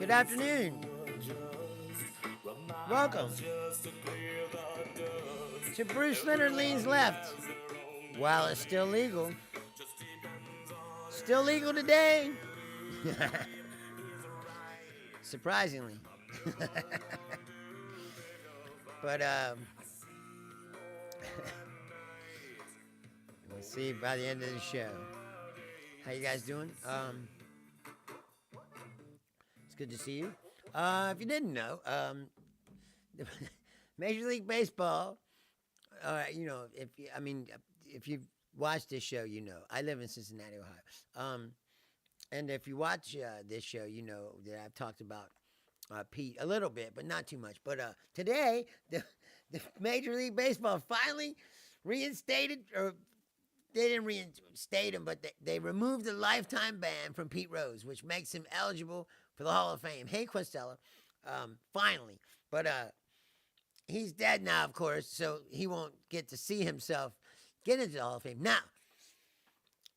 Good afternoon. Welcome to Bruce Leonard Leans Left. While it's still legal. Still legal today. Surprisingly. But we'll see by the end of the show. How you guys doing? It's good to see you. If you didn't know, Major League Baseball. If you've watched this show, you know I live in Cincinnati, Ohio. And if you watch this show, you know that I've talked about Pete a little bit, but not too much. But today, the Major League Baseball finally reinstated, or they didn't reinstate him, but they removed the lifetime ban from Pete Rose, which makes him eligible for the Hall of Fame. Hey, Costello, finally. But he's dead now, of course, so he won't get to see himself get into the Hall of Fame. Now,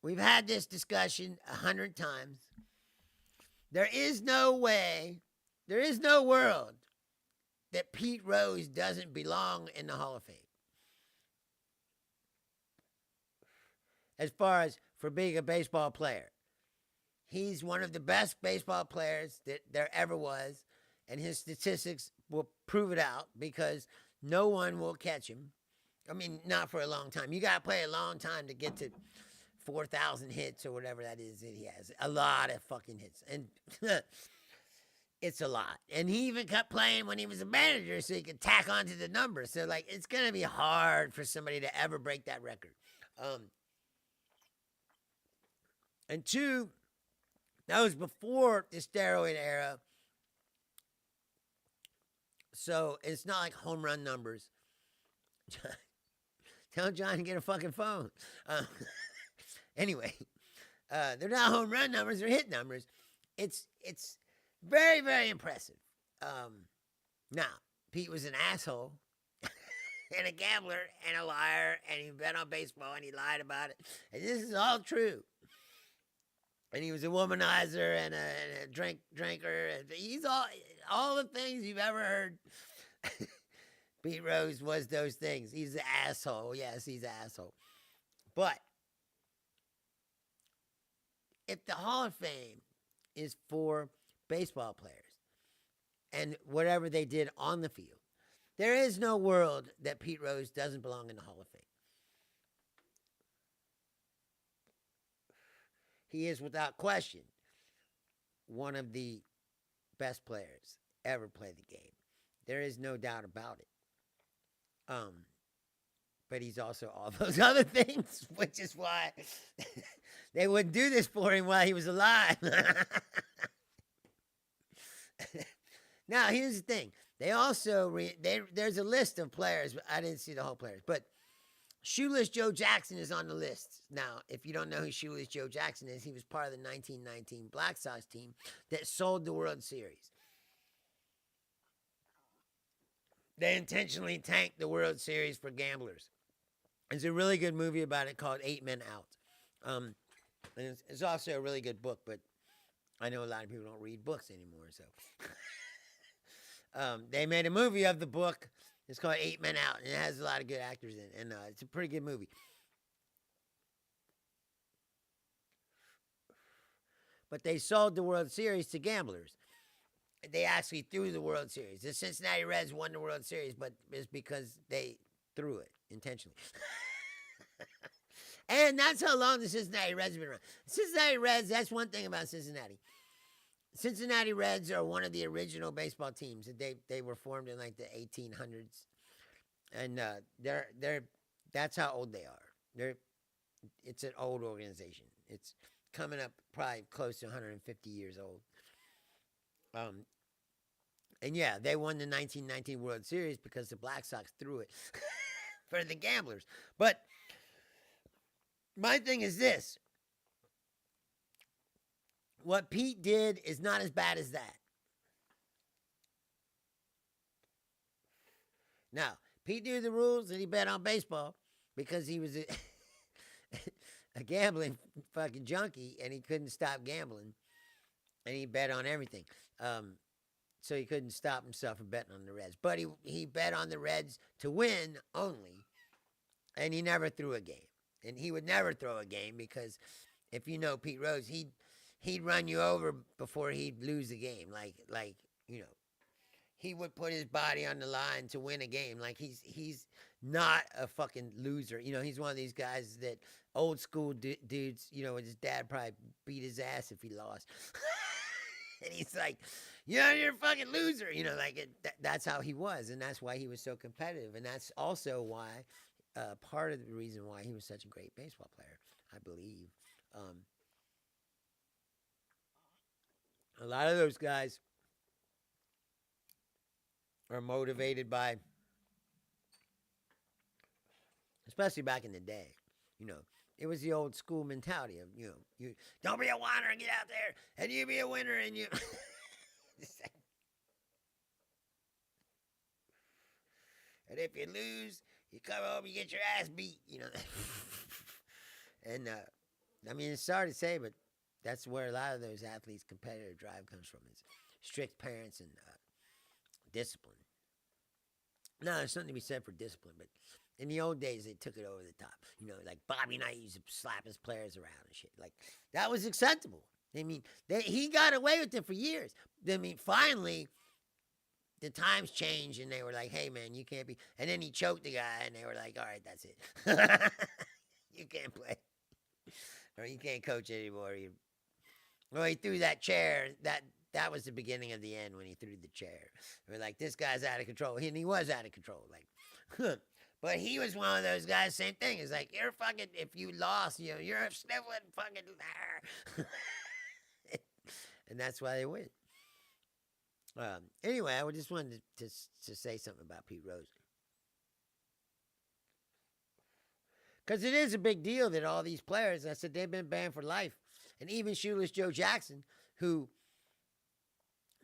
we've had this discussion 100 times. There is no way, there is no world that Pete Rose doesn't belong in the Hall of Fame. As far as for being a baseball player, he's one of the best baseball players that there ever was, and his statistics will prove it out because no one will catch him. I mean, not for a long time. You got to play a long time to get to 4,000 hits or whatever that is that he has. A lot of fucking hits. And it's a lot. And he even kept playing when he was a manager so he could tack onto the numbers. So, like, it's going to be hard for somebody to ever break that record. And two, that was before the steroid era. So it's not like home run numbers. Tell John to get a fucking phone. Anyway, they're not home run numbers, they're hit numbers. It's very, very impressive. Now, Pete was an asshole and a gambler and a liar, and he bet on baseball and he lied about it. And this is all true. And he was a womanizer and a drinker. And he's all the things you've ever heard. Pete Rose was those things. He's an asshole. Yes, he's an asshole. But if the Hall of Fame is for baseball players and whatever they did on the field, there is no world that Pete Rose doesn't belong in the Hall of Fame. He is, without question, one of the best players ever play the game. There is no doubt about it. But he's also all those other things, which is why they wouldn't do this for him while he was alive. Now, here's the thing. They also, there's a list of players, but I didn't see the whole players, but Shoeless Joe Jackson is on the list. Now, if you don't know who Shoeless Joe Jackson is, he was part of the 1919 Black Sox team that sold the World Series. They intentionally tanked the World Series for gamblers. There's a really good movie about it called 8 Men Out. And it's also a really good book, but I know a lot of people don't read books anymore, so. They made a movie of the book. It's called 8 Men Out, and it has a lot of good actors in it, and it's a pretty good movie. But they sold the World Series to gamblers. They actually threw the World Series. The Cincinnati Reds won the World Series, but it's because they threw it intentionally. And that's how long the Cincinnati Reds have been around. Cincinnati Reds, that's one thing about Cincinnati. Cincinnati Reds are one of the original baseball teams. They were formed in like the 1800s, and that's how old they are. It's an old organization. It's coming up probably close to 150 years old. And yeah, they won the 1919 World Series because the Black Sox threw it for the gamblers. But my thing is this. What Pete did is not as bad as that. Now, Pete knew the rules and he bet on baseball because he was a gambling fucking junkie and he couldn't stop gambling. And he bet on everything. So he couldn't stop himself from betting on the Reds. But he bet on the Reds to win only, and he never threw a game. And he would never throw a game because if you know Pete Rose, he'd run you over before he'd lose the game. Like you know, he would put his body on the line to win a game. Like he's not a fucking loser. You know, he's one of these guys that old school dudes. You know, his dad probably beat his ass if he lost. And he's like, you're a fucking loser. You know, like that's how he was, and that's why he was so competitive, and that's also why part of the reason why he was such a great baseball player, I believe. A lot of those guys are motivated by, especially back in the day, you know, it was the old school mentality of, you know, you don't be a whiner and get out there, and you be a winner, and you. And if you lose, you come home, you get your ass beat, you know. And I mean, it's sorry to say, but that's where a lot of those athletes' competitive drive comes from. Is strict parents and discipline. Now, there's something to be said for discipline, but in the old days, they took it over the top. You know, like Bobby Knight used to slap his players around and shit. Like, that was acceptable. I mean, he got away with it for years. I mean, finally, the times changed, and they were like, hey, man, you can't be. And then he choked the guy, and they were like, all right, that's it. You can't play. Or you can't coach anymore. Well, he threw that chair. That was the beginning of the end when he threw the chair. We're like, this guy's out of control. And he was out of control. Like, but he was one of those guys, same thing. It's like, you're fucking, if you lost, you know, you're a sniveling fucking. And that's why they win. Anyway, I just wanted to say something about Pete Rose. Because it is a big deal that all these players, I said, they've been banned for life. And even Shoeless Joe Jackson, who,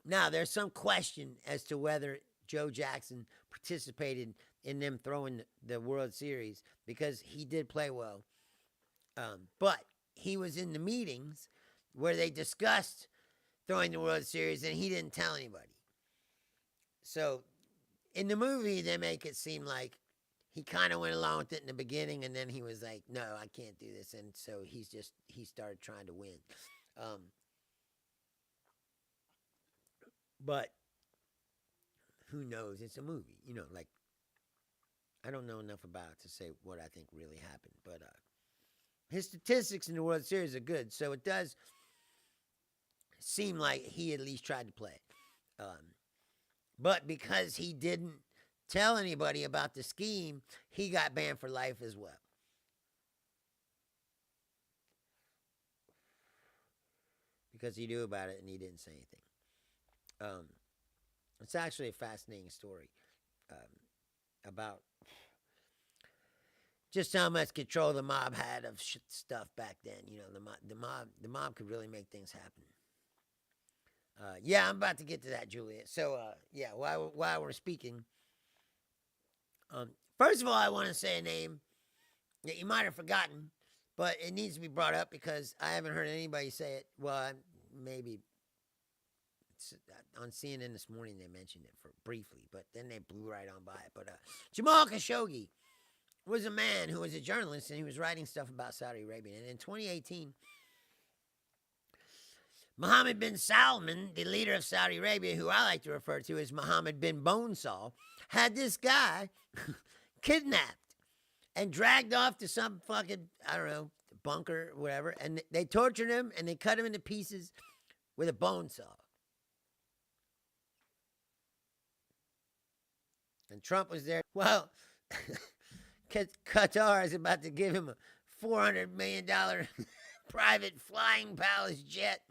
now there's some question as to whether Joe Jackson participated in them throwing the World Series because he did play well. But he was in the meetings where they discussed throwing the World Series and he didn't tell anybody. So in the movie, they make it seem like he kind of went along with it in the beginning, and then he was like, no, I can't do this. And so he started trying to win. But who knows? It's a movie. You know, like, I don't know enough about it to say what I think really happened. But his statistics in the World Series are good, so it does seem like he at least tried to play. But because he didn't tell anybody about the scheme, he got banned for life as well. Because he knew about it and he didn't say anything. It's actually a fascinating story about just how much control the mob had of stuff back then. You know, the mob could really make things happen. Yeah, I'm about to get to that, Juliet. So, yeah, while we're speaking, first of all, I want to say a name that you might have forgotten, but it needs to be brought up because I haven't heard anybody say it. Well, maybe on CNN this morning they mentioned it briefly, but then they blew right on by it. But Jamal Khashoggi was a man who was a journalist, and he was writing stuff about Saudi Arabia. And in 2018, Mohammed bin Salman, the leader of Saudi Arabia, who I like to refer to as Mohammed bin Bonesaw, had this guy kidnapped and dragged off to some fucking, I don't know, bunker or whatever, and they tortured him and they cut him into pieces with a bone saw. And Trump was there. Well, Qatar is about to give him a $400 million private flying palace jet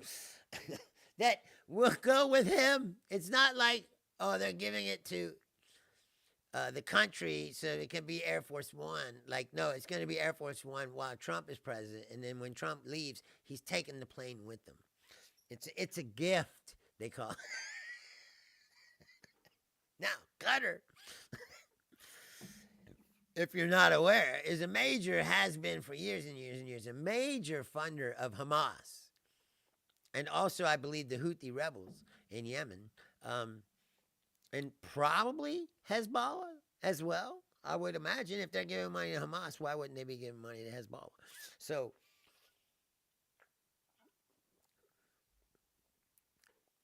that will go with him. It's not like, oh, they're giving it to the country so it can be Air Force One. Like, no, it's going to be Air Force One while Trump is president. And then when Trump leaves, he's taking the plane with them. It's a gift, they call it. Now, Qatar, if you're not aware, has been for years and years and years, a major funder of Hamas. and also I believe the Houthi rebels in Yemen, and probably Hezbollah as well. I would imagine if they're giving money to Hamas, why wouldn't they be giving money to Hezbollah? So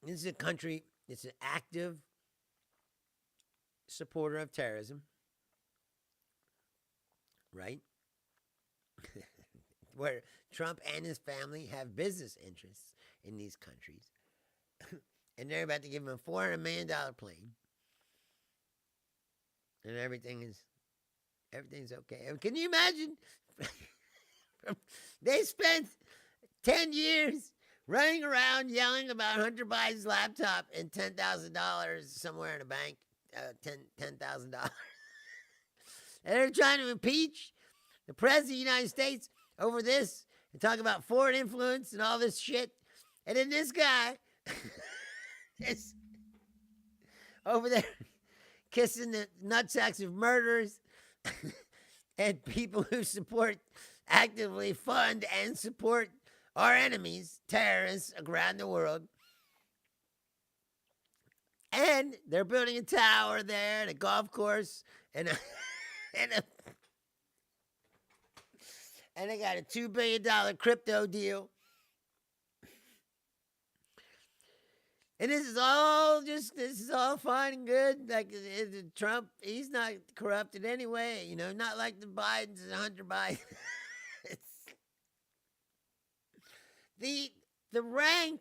this is a country. It's an active supporter of terrorism, right? Where Trump and his family have business interests in these countries, and they're about to give him a $400 million plane, and everything's okay. Can you imagine? They spent 10 years running around yelling about Hunter Biden's laptop and $10,000 somewhere in a bank, $10,000. And they're trying to impeach the president of the United States over this and talk about foreign influence and all this shit. And then this guy is over there kissing the nutsacks of murderers and people who actively fund and support our enemies, terrorists around the world. And they're building a tower there and a golf course and and they got a $2 billion crypto deal. And this is all fine and good. Like Trump, he's not corrupted anyway, not like the Bidens and Hunter Biden. The rank,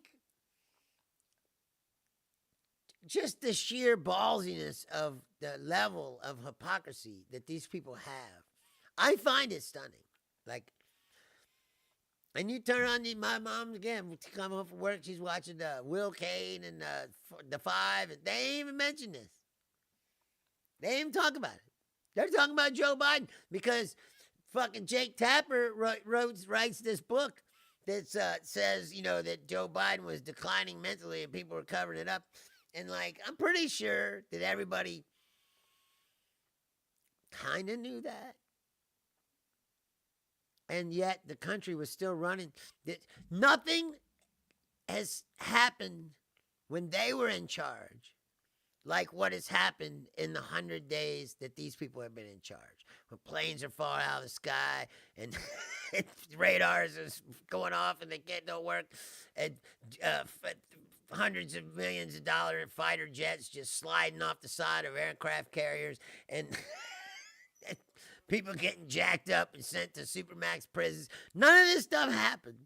just the sheer ballsiness of the level of hypocrisy that these people have, I find it stunning. Like, and you turn on my mom again, come home from work, she's watching Will Kane and the Five, and they ain't even mention this. They ain't even talk about it. They're talking about Joe Biden because fucking Jake Tapper writes this book that says, that Joe Biden was declining mentally and people were covering it up. And, I'm pretty sure that everybody kind of knew that. And yet the country was still running. Nothing has happened when they were in charge like what has happened in the 100 days that these people have been in charge. When planes are falling out of the sky and radars are going off and they don't work, and hundreds of millions of dollars in fighter jets just sliding off the side of aircraft carriers, and people getting jacked up and sent to supermax prisons. None of this stuff happened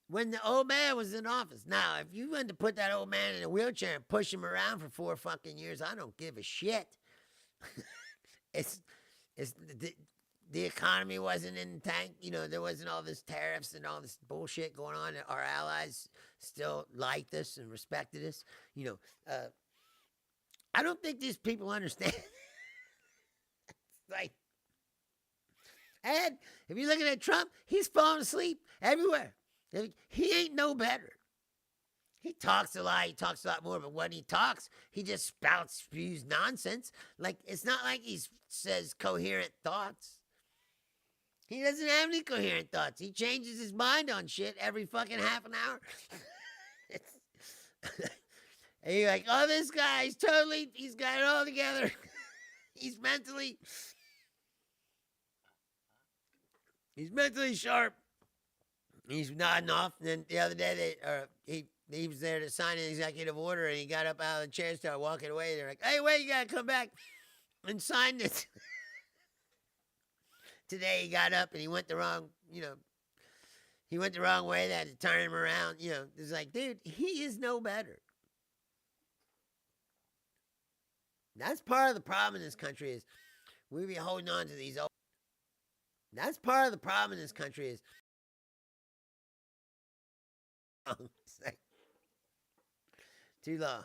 when the old man was in office. Now, if you wanted to put that old man in a wheelchair and push him around for 4 fucking years, I don't give a shit. The economy wasn't in the tank. There wasn't all this tariffs and all this bullshit going on. Our allies still liked us and respected us. I don't think these people understand. And if you're looking at Trump, he's falling asleep everywhere. He ain't no better. He talks a lot. He talks a lot more, but when he talks, he just spews nonsense. It's not like he says coherent thoughts. He doesn't have any coherent thoughts. He changes his mind on shit every fucking half an hour. And you're like, oh, this guy, he's got it all together. He's mentally sharp. He's nodding off. And then the other day, he was there to sign an executive order, and he got up out of the chair and started walking away. They're like, hey, wait, you got to come back and sign this. Today he got up and he went the wrong way. They had to turn him around. It's like, dude, he is no better. That's part of the problem in this country is we be holding on to these old. That's part of the problem in this country is too long.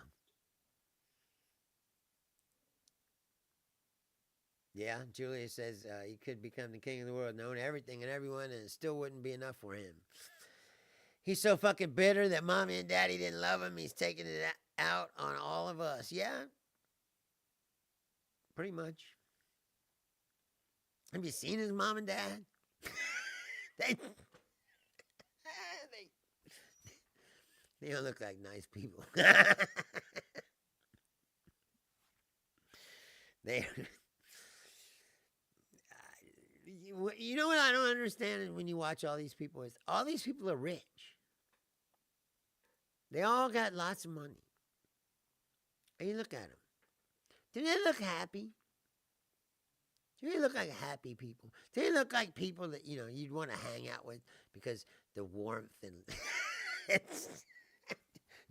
Yeah, Julia says he could become the king of the world, knowing everything and everyone, and it still wouldn't be enough for him. He's so fucking bitter that mommy and daddy didn't love him. He's taking it out on all of us. Yeah, pretty much. Have you seen his mom and dad? They don't look like nice people. they, you know what I don't understand when you watch all these people is all these people are rich. They all got lots of money. And you look at them. Do they look happy? Do they look like happy people? Do they look like people that you'd want to hang out with because the warmth and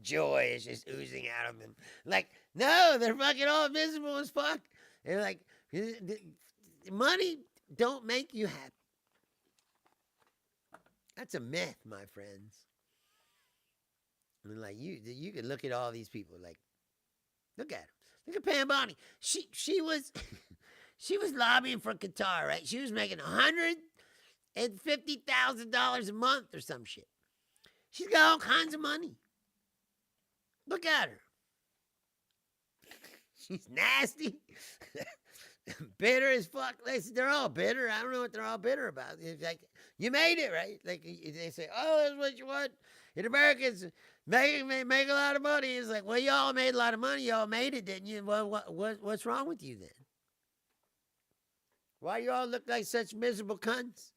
joy is just oozing out of them? Like, no, they're fucking all miserable as fuck. They're like, money don't make you happy. That's a myth, my friends. I mean, like you could look at all these people. Like, look at them. Look at Pam Bondi. She was she was lobbying for Qatar, right? She was making $150,000 a month or some shit. She's got all kinds of money. Look at her. She's nasty. Bitter as fuck. They're all bitter. I don't know what they're all bitter about. It's like, you made it, right? Like, they say, oh, that's what you want. In Americans make a lot of money. It's like, well, y'all made a lot of money. Y'all made it, didn't you? Well, what's wrong with you then? Why you all look like such miserable cunts?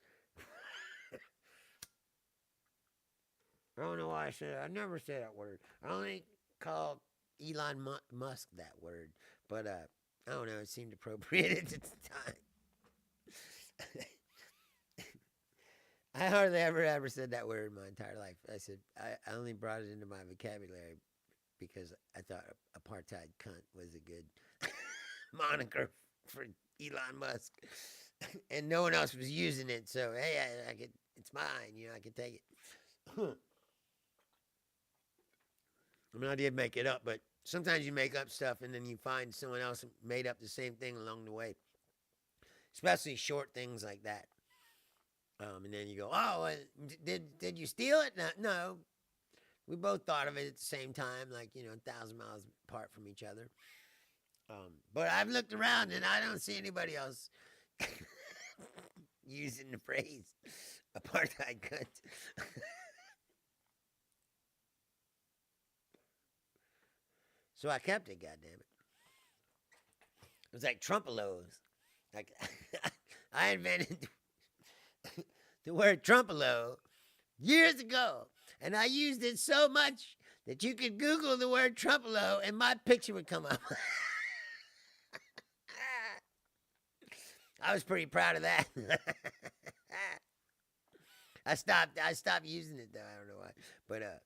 I don't know why I said it. I never say that word. I only called Elon Musk that word. But, I don't know. It seemed appropriate at the time. I hardly ever said that word in my entire life. I said I only brought it into my vocabulary because I thought apartheid cunt was a good moniker for Elon Musk, and no one else was using it. So hey, I could. It's mine. I could take it. I mean, I did make it up, but sometimes you make up stuff and then you find someone else made up the same thing along the way, especially short things like that. And then you go, oh, did you steal it? No. We both thought of it at the same time, like, 1,000 miles apart from each other. But I've looked around and I don't see anybody else using the phrase apartheid cunt. So I kept it, goddammit. It was like Trumpelos. Like, I invented the word Trumpelo years ago, and I used it so much that you could Google the word Trumpelo and my picture would come up. I was pretty proud of that. I stopped using it though. I don't know why, but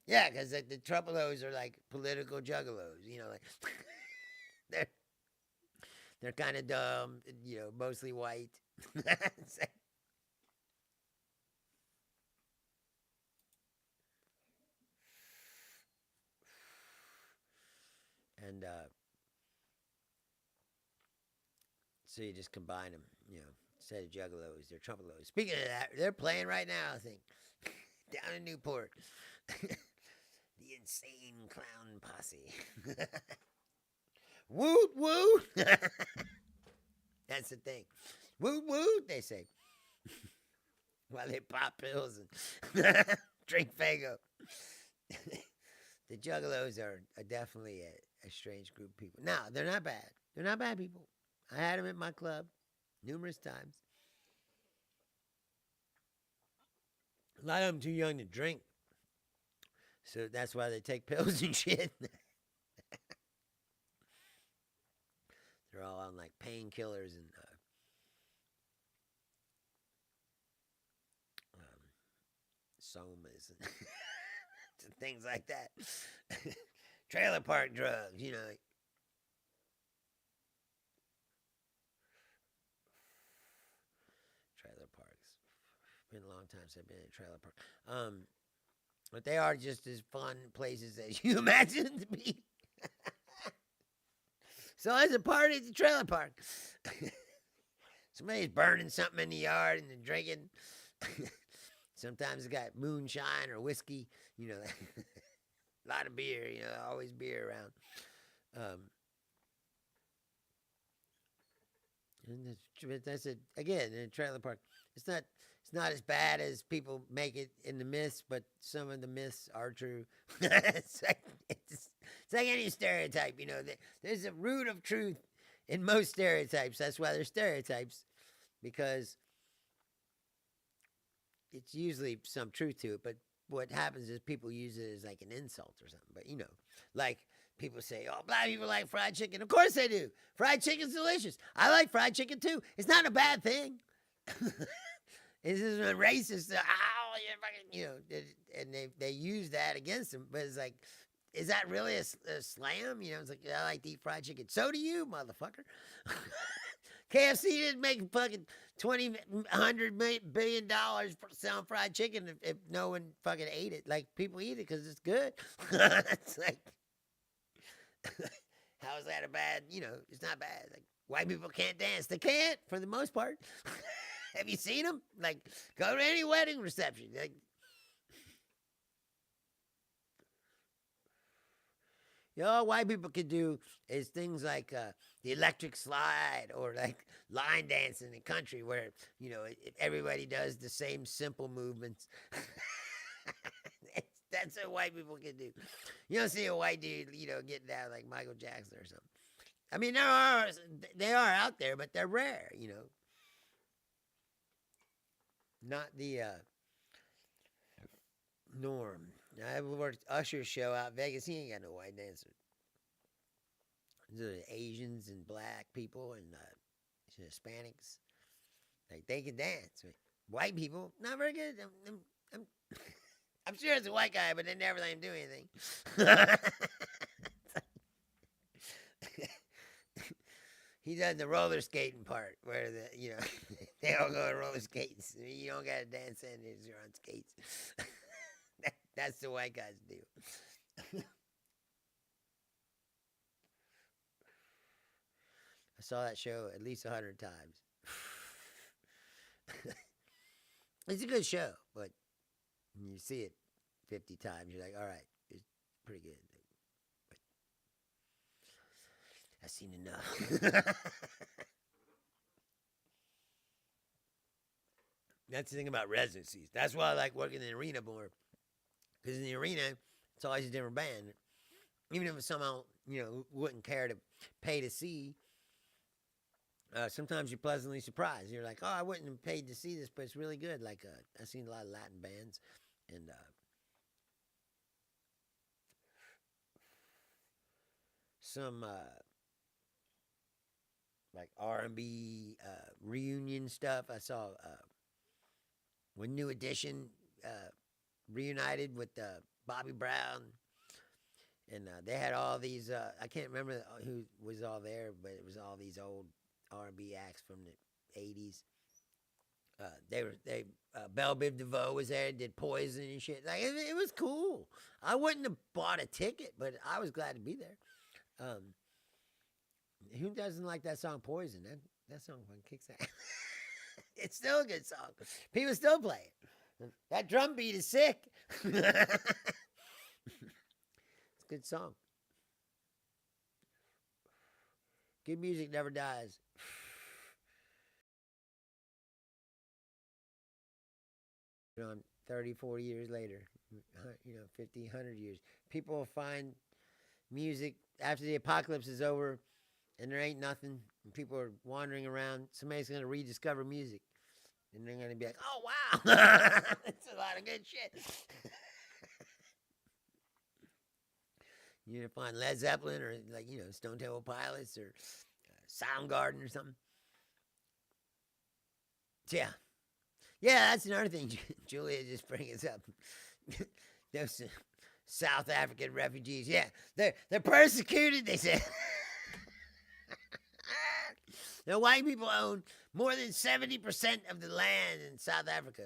yeah, because the Trumpelos are like political juggalos. Like they're kind of dumb. Mostly white. And so you just combine them, instead of juggalos, they're trumpelos. Speaking of that, they're playing right now, I think, down in Newport. The insane clown posse. Woot woot. That's the thing. Woot woot, they say. While they pop pills and drink Fago. The juggalos are definitely a strange group of people. Now, they're not bad. They're not bad people. I had them at my club numerous times. A lot of them too young to drink. So that's why they take pills and shit. They're all on like painkillers and somas and things like that. Trailer park drugs, Trailer parks. Been a long time since I've been in a trailer park. But they are just as fun places as you imagine them to be. So there's a party at the trailer park. Somebody's burning something in the yard and they're drinking. Sometimes it's got moonshine or whiskey, a lot of beer, always beer around. And that's it. Again, in a trailer park. It's not as bad as people make it in the myths, but some of the myths are true. It's like any stereotype, you know. There's a root of truth in most stereotypes. That's why they're stereotypes, because it's usually some truth to it. But what happens is people use it as like an insult or something. But you know, like people say, "Oh, black people like fried chicken." Of course they do. Fried chicken's delicious. I like fried chicken too. It's not a bad thing. This is a racist. Oh, you fucking, you know, and they use that against them. But it's like, is that really a slam? You know, it's like, I like to eat fried chicken. So do you, motherfucker. KFC didn't make fucking $100 billion selling fried chicken if no one fucking ate it. Like, people eat it because it's good. It's like, how is that a bad, you know, it's not bad. Like, white people can't dance. They can't, for the most part. Have you seen them? Like, go to any wedding reception. Like, you know, all white people can do is things like the electric slide, or like line dancing in the country, where, you know, everybody does the same simple movements. That's what white people can do. You don't see a white dude, you know, getting down like Michael Jackson or something. I mean, they are out there, but they're rare, you know. Not the norm. I worked Usher's show out in Vegas. He ain't got no white dancers. There's Asians and black people and Hispanics. Like, they can dance. White people, not very good. I'm sure it's a white guy, but they never let him do anything. He does the roller skating part, where you know, they all go to roller skates. You don't got to dance in it, you're on skates. That's the white guys do. I saw that show at least 100 times. It's a good show, but when you see it 50 times, you're like, all right, it's pretty good. But I've seen enough. That's the thing about residencies. That's why I like working in the arena more. Because in the arena, it's always a different band. Even if somehow, you know, wouldn't care to pay to see, sometimes you're pleasantly surprised. You're like, oh, I wouldn't have paid to see this, but it's really good. Like, I've seen a lot of Latin bands, and some like R&B reunion stuff. I saw when New Edition reunited with Bobby Brown, and they had all these. I can't remember who was all there, but it was all these old R&B acts from the '80s. Belle Biv DeVoe was there, did Poison and shit. Like, it was cool. I wouldn't have bought a ticket, but I was glad to be there. Who doesn't like that song Poison? That song fucking kicks ass. It's still a good song. People still play it. That drum beat is sick. It's a good song. Good music never dies. You know, 30, 40 years later, you know, 50, 100 years, people will find music after the apocalypse is over and there ain't nothing, and people are wandering around. Somebody's going to rediscover music, and they're going to be like, oh, wow, that's a lot of good shit. You're going to find Led Zeppelin, or, like, you know, Stone Temple Pilots, or Soundgarden or something. Yeah. Yeah, that's another thing Julia just brings up. Those South African refugees. Yeah, they're persecuted, they said. The white people own more than 70% of the land in South Africa,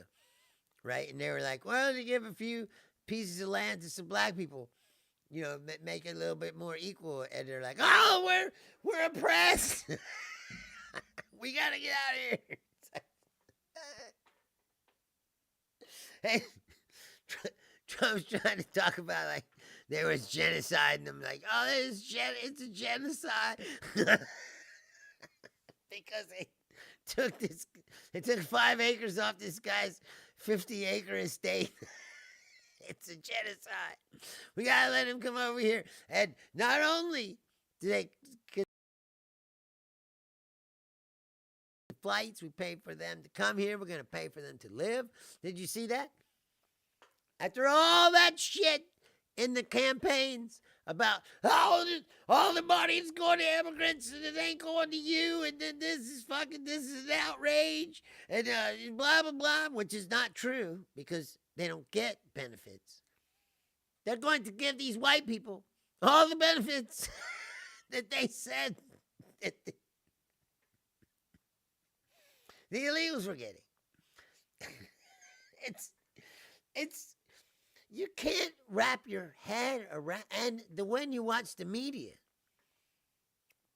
right? And they were like, well, to give a few pieces of land to some black people, you know, make it a little bit more equal. And they're like, oh, we're oppressed. We gotta get out of here. Hey, Trump's trying to talk about, like, there was genocide, and I'm like, oh, it's a genocide. Because took this. They took 5 acres off this guy's 50-acre estate. It's a genocide. We gotta let him come over here. And not only do they get flights, we pay for them to come here. We're gonna pay for them to live. Did you see that? After all that shit in the campaigns about all the money's going to immigrants and it ain't going to you, and then this is an outrage, and blah blah blah, which is not true because they don't get benefits. They're going to give these white people all the benefits that they said that the illegals were getting. It's you can't wrap your head around, and when you watch the media,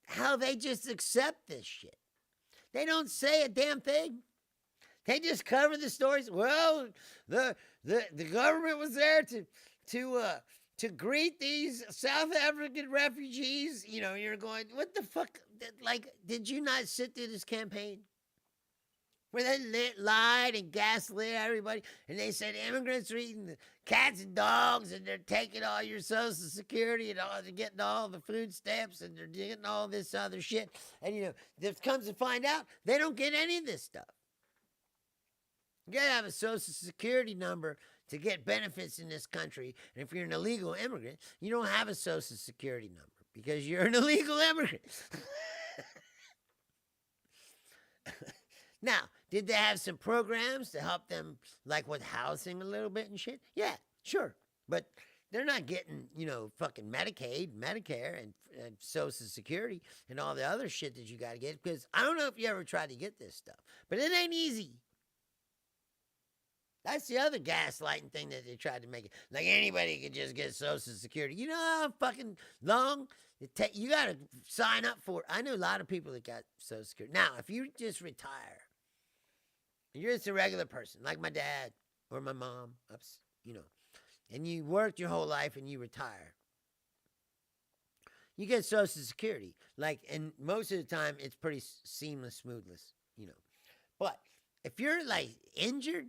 how they just accept this shit. They don't say a damn thing. They just cover the stories. Well, the government was there to greet these South African refugees. You know, you're going, what the fuck? Like, did you not sit through this campaign? Where they lied and gaslit everybody, and they said immigrants are eating the cats and dogs, and they're taking all your Social Security, and they're getting all the food stamps, and they're getting all this other shit. And you know, it comes to find out, they don't get any of this stuff. You gotta have a Social Security number to get benefits in this country, and if you're an illegal immigrant, you don't have a Social Security number because you're an illegal immigrant. Now, did they have some programs to help them, like with housing a little bit and shit? Yeah, sure. But they're not getting, you know, fucking Medicaid, Medicare, and Social Security and all the other shit that you got to get. Because I don't know if you ever tried to get this stuff, but it ain't easy. That's the other gaslighting thing that they tried to make it. Like anybody could just get Social Security. You know how fucking long you got to sign up for it. I know a lot of people that got Social Security. Now, if you just retire, you're just a regular person, like my dad or my mom, you know, and you worked your whole life and you retire, you get Social Security. Like, and most of the time, it's pretty seamless, smoothless, you know. But if you're, like, injured,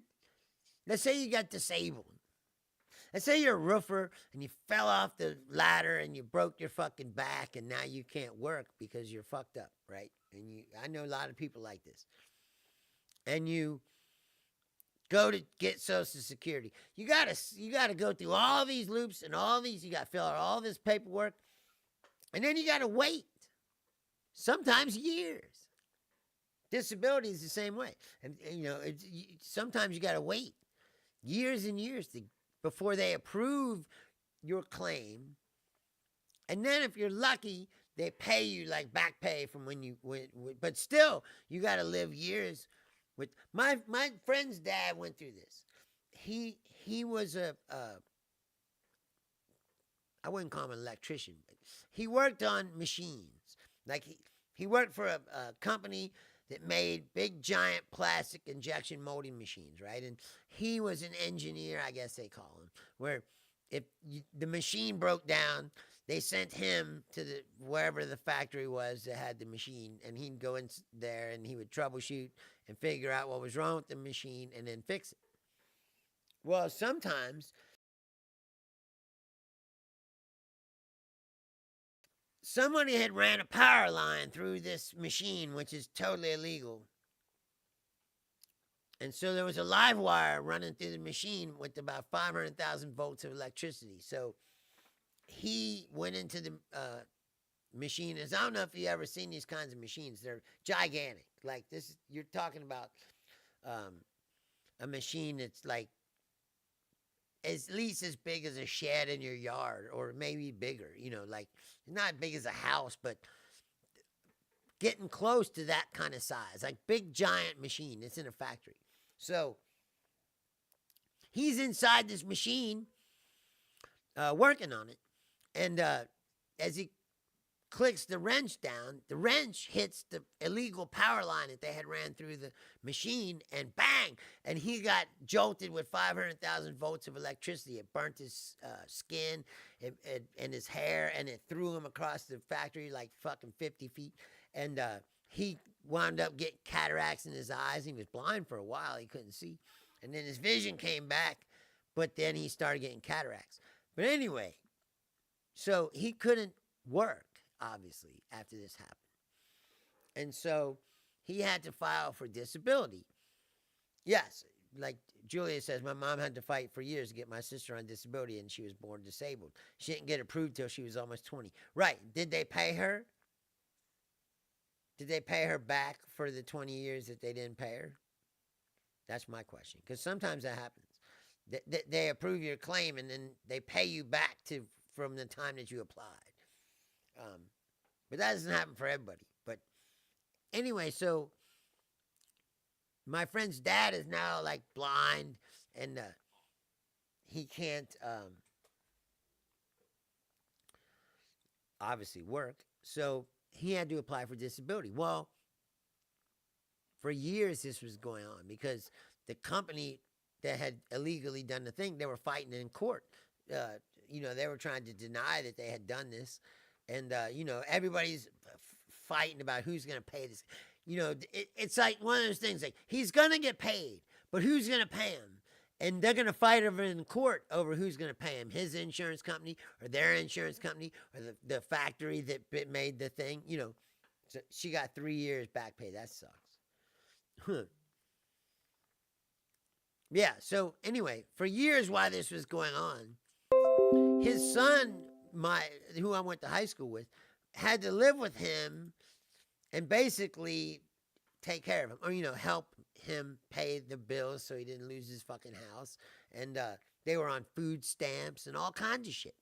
let's say you got disabled. Let's say you're a roofer and you fell off the ladder and you broke your fucking back and now you can't work because you're fucked up, right? And I know a lot of people like this. And you go to get Social Security. You gotta go through all these loops and all these. You gotta fill out all this paperwork, and then you gotta wait. Sometimes years. Disability is the same way, and you know sometimes you gotta wait years and years before they approve your claim, and then if you're lucky, they pay you like back pay from when you went. But still, you gotta live years. With my friend's dad went through this. He was I wouldn't call him an electrician, but he worked on machines. Like he worked for a company that made big giant plastic injection molding machines, right? And he was an engineer, I guess they call him, where if the machine broke down, they sent him to wherever the factory was that had the machine, and he'd go in there and he would troubleshoot and figure out what was wrong with the machine and then fix it. Well, sometimes somebody had ran a power line through this machine, which is totally illegal. And so there was a live wire running through the machine with about 500,000 volts of electricity. So he went into the machine. I don't know if you ever seen these kinds of machines. They're gigantic. Like this, you're talking about a machine that's like at least as big as a shed in your yard, or maybe bigger. You know, like not big as a house, but getting close to that kind of size. Like big giant machine. It's in a factory. So he's inside this machine working on it. And as he clicks the wrench down, the wrench hits the illegal power line that they had ran through the machine, and bang! And he got jolted with 500,000 volts of electricity. It burnt his skin and his hair, and it threw him across the factory like fucking 50 feet. And he wound up getting cataracts in his eyes. He was blind for a while. He couldn't see. And then his vision came back, but then he started getting cataracts. But anyway, so he couldn't work, obviously, after this happened. And so he had to file for disability. Yes, like Julia says, my mom had to fight for years to get my sister on disability, and she was born disabled. She didn't get approved till she was almost 20. Right. Did they pay her? Did they pay her back for the 20 years that they didn't pay her? That's my question. Because sometimes that happens. They approve your claim, and then they pay you back from the time that you applied. But that doesn't happen for everybody. But anyway, so my friend's dad is now like blind, and he can't obviously work. So he had to apply for disability. Well, for years this was going on because the company that had illegally done the thing, they were fighting in court. They were trying to deny that they had done this. And, everybody's fighting about who's going to pay this. It's like one of those things like, he's going to get paid, but who's going to pay him? And they're going to fight over in court over who's going to pay him, his insurance company or their insurance company or the factory that made the thing. So she got 3 years back pay. That sucks. Yeah, so anyway, for years while this was going on, his son, who I went to high school with, had to live with him and basically take care of him or, help him pay the bills so he didn't lose his fucking house. And they were on food stamps and all kinds of shit.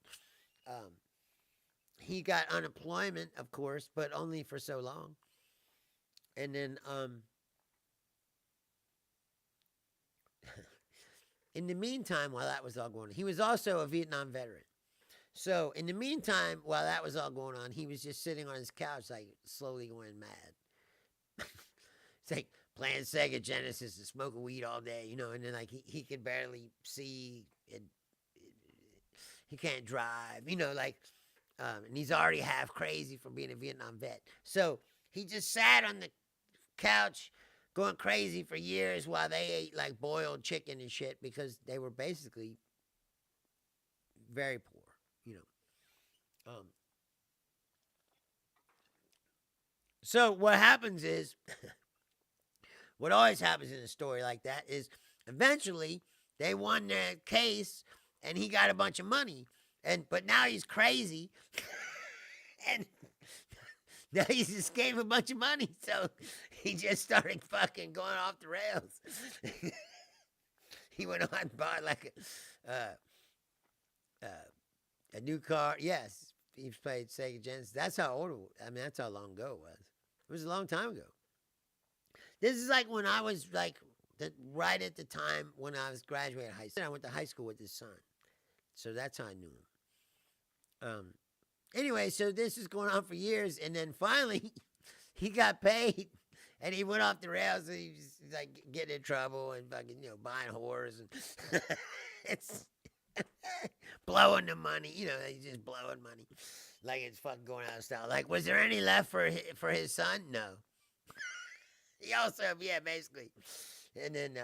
He got unemployment, of course, but only for so long. And then in the meantime, while that was all going on, he was also a Vietnam veteran. So in the meantime, while that was all going on, he was just sitting on his couch, like slowly going mad. It's like playing Sega Genesis and smoking weed all day, and then like he could barely see, and he can't drive, and he's already half crazy from being a Vietnam vet. So he just sat on the couch going crazy for years while they ate like boiled chicken and shit because they were basically very poor, So what happens is, what always happens in a story like that is eventually they won their case and he got a bunch of money. But now he's crazy and now he's just gave a bunch of money, so he just started fucking going off the rails. He went on and bought like a new car. Yes, he played Sega Genesis. That's how old it was. I mean, that's how long ago it was. It was a long time ago. This is like when I was like right at the time when I was graduating high school. I went to high school with his son, so that's how I knew him. Anyway, so this is going on for years, and then finally, he got paid, and he went off the rails, and he was like getting in trouble and fucking buying whores and it's blowing the money. He's just blowing money like it's fucking going out of style. Like, was there any left for his son? No. He also, yeah, basically, and then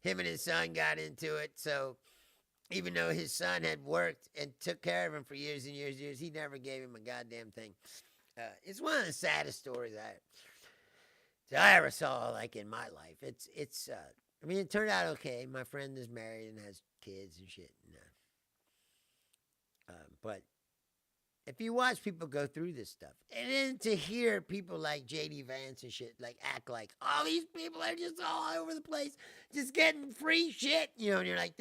him and his son got into it. So even though his son had worked and took care of him for years and years and years, he never gave him a goddamn thing. It's one of the saddest stories I ever saw, like, in my life. I mean, it turned out okay. My friend is married and has kids and shit. But if you watch people go through this stuff, and then to hear people like J.D. Vance and shit, like, act like, all these people are just all over the place, just getting free shit, and you're like,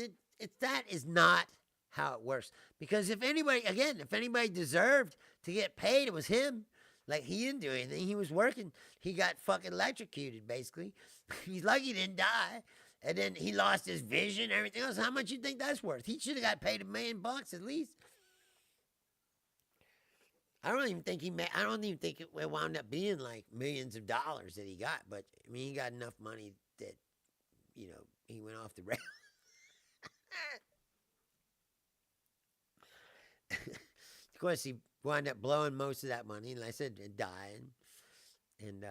that is not how it works. Because if anybody deserved to get paid, it was him. Like, he didn't do anything. He was working. He got fucking electrocuted, basically. He's lucky he didn't die. And then he lost his vision and everything else. How much you think that's worth? He should have got paid $1 million at least. I don't even think it wound up being like millions of dollars that he got. But, I mean, he got enough money that, he went off the rails. Of course, he wound up blowing most of that money, and like I said, dying. And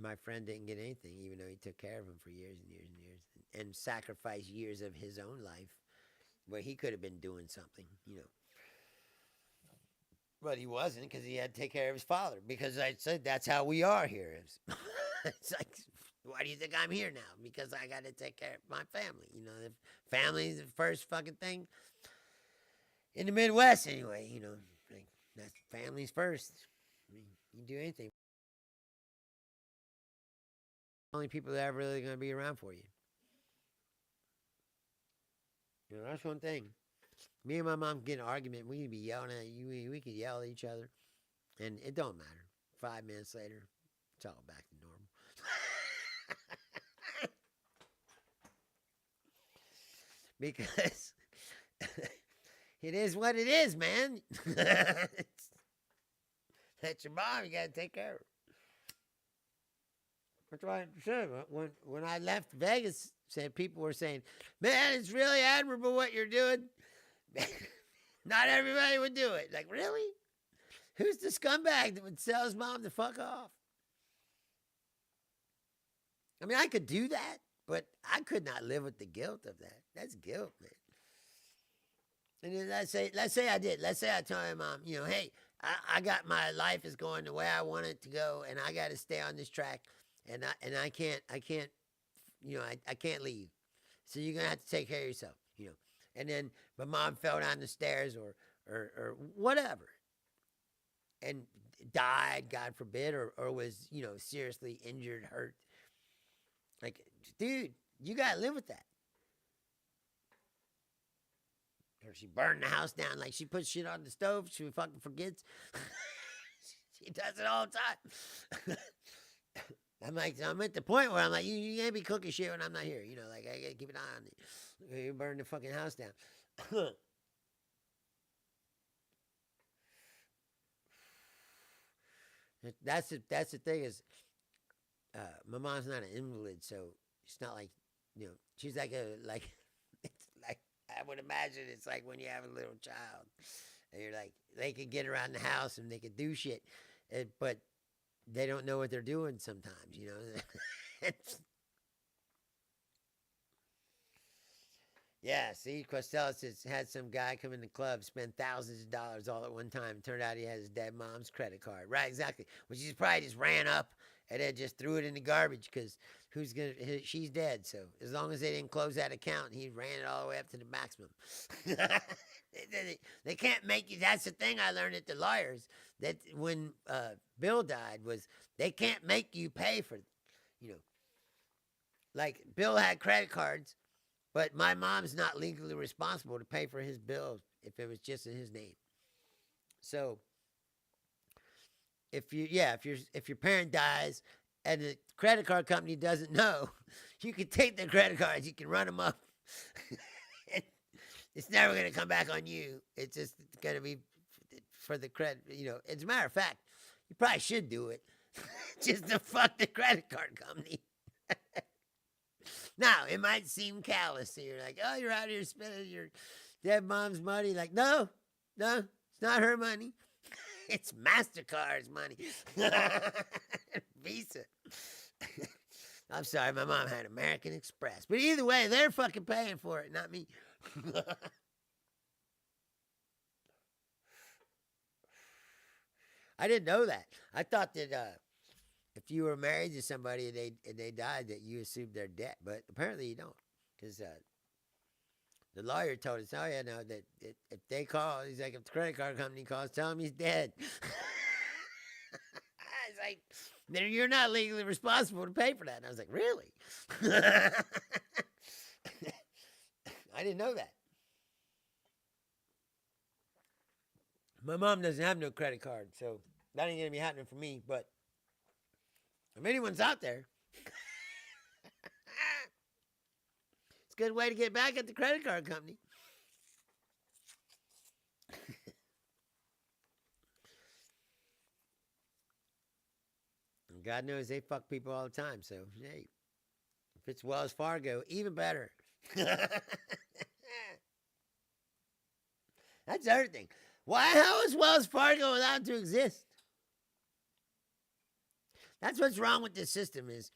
My friend didn't get anything, even though he took care of him for years and years and years, and sacrificed years of his own life where he could have been doing something, you know. But he wasn't because he had to take care of his father. Because I said that's how we are here. It's like, why do you think I'm here now? Because I got to take care of my family. You know, the family's the first fucking thing in the Midwest, anyway. You know, like that's family's first. I mean, you do anything. Only people that are really going to be around for you. You know, that's one thing. Me and my mom get in an argument. We could be yelling at you. We could yell at each other, and it don't matter. 5 minutes later, it's all back to normal. Because it is what it is, man. That's your mom. You got to take care of her. That's why I said when I left Vegas, said people were saying, "Man, it's really admirable what you're doing." Not everybody would do it. Like, really? Who's the scumbag that would tell his mom to fuck off? I mean, I could do that, but I could not live with the guilt of that. That's guilt, man. And then let's say I did. Let's say I told my mom, you know, hey, I got my life is going the way I want it to go, and I got to stay on this track, and I can't, you know, I can't leave. So you're gonna have to take care of yourself, you know. And then my mom fell down the stairs or whatever, and died, God forbid, or was, you know, seriously injured, hurt. Like, dude, you gotta live with that. Or she burned the house down, like she puts shit on the stove, she fucking forgets. She does it all the time. I'm at the point where I'm like, you can't be cooking shit when I'm not here. You know, like, I gotta keep an eye on it. You burn the fucking house down. That's the thing is, my mom's not an invalid, so it's not like, you know, she's like it's like, I would imagine it's like when you have a little child, and you're like, they could get around the house and they could do shit, but they don't know what they're doing sometimes, you know. Yeah, see, Costello had some guy come in the club, spend thousands of dollars all at one time. Turned out he had his dead mom's credit card. Right, exactly. Well, she's probably just ran up and then just threw it in the garbage because she's dead. So as long as they didn't close that account, he ran it all the way up to the maximum. They can't make you. That's the thing I learned at the lawyers, that when Bill died, was they can't make you pay for, you know, like Bill had credit cards. But my mom's not legally responsible to pay for his bills if it was just in his name. So if your parent dies and the credit card company doesn't know, you can take their credit cards, you can run them up. It's never going to come back on you. It's just going to be for the credit. You know, as a matter of fact, you probably should do it just to fuck the credit card company. Now, it might seem callous. So you're like, oh, you're out here spending your dead mom's money. Like, no, it's not her money. It's MasterCard's money. Visa. I'm sorry, my mom had American Express. But either way, they're fucking paying for it, not me. I didn't know that. I thought that if you were married to somebody and they died, that you assumed their debt, but apparently you don't, because the lawyer told us, oh yeah, no, that if they call, he's like, if the credit card company calls, tell him he's dead. I was like, then you're not legally responsible to pay for that. And I was like, really? I didn't know that. My mom doesn't have no credit card, so that ain't gonna be happening for me, but if anyone's out there, it's a good way to get back at the credit card company. And God knows they fuck people all the time, so hey, if it's Wells Fargo, even better. That's the other thing. How is Wells Fargo allowed to exist? That's what's wrong with this system is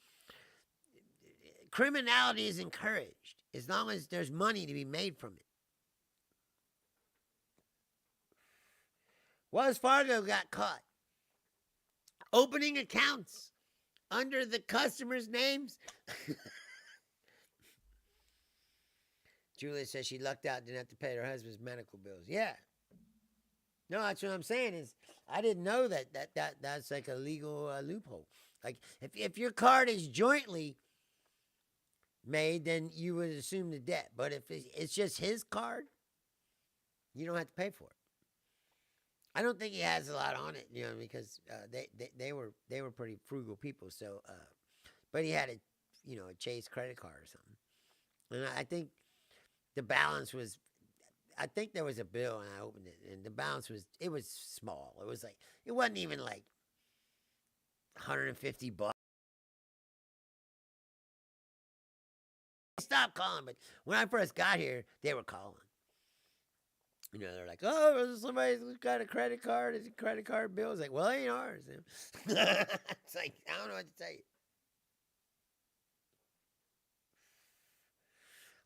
criminality is encouraged as long as there's money to be made from it. Wells Fargo got caught opening accounts under the customers' names. Julia says she lucked out, didn't have to pay her husband's medical bills. Yeah. No, that's what I'm saying is I didn't know that's like a legal loophole. Like if your card is jointly made, then you would assume the debt. But if it's just his card, you don't have to pay for it. I don't think he has a lot on it, because they were pretty frugal people. So, but he had a Chase credit card or something, and I think the balance was. I think there was a bill, and I opened it, and the balance was small. It wasn't even like $150. Stop calling, but when I first got here, they were calling. They're like, oh, somebody's got a credit card. It's a credit card bill. It's like, well, it ain't ours. It's like, I don't know what to tell you.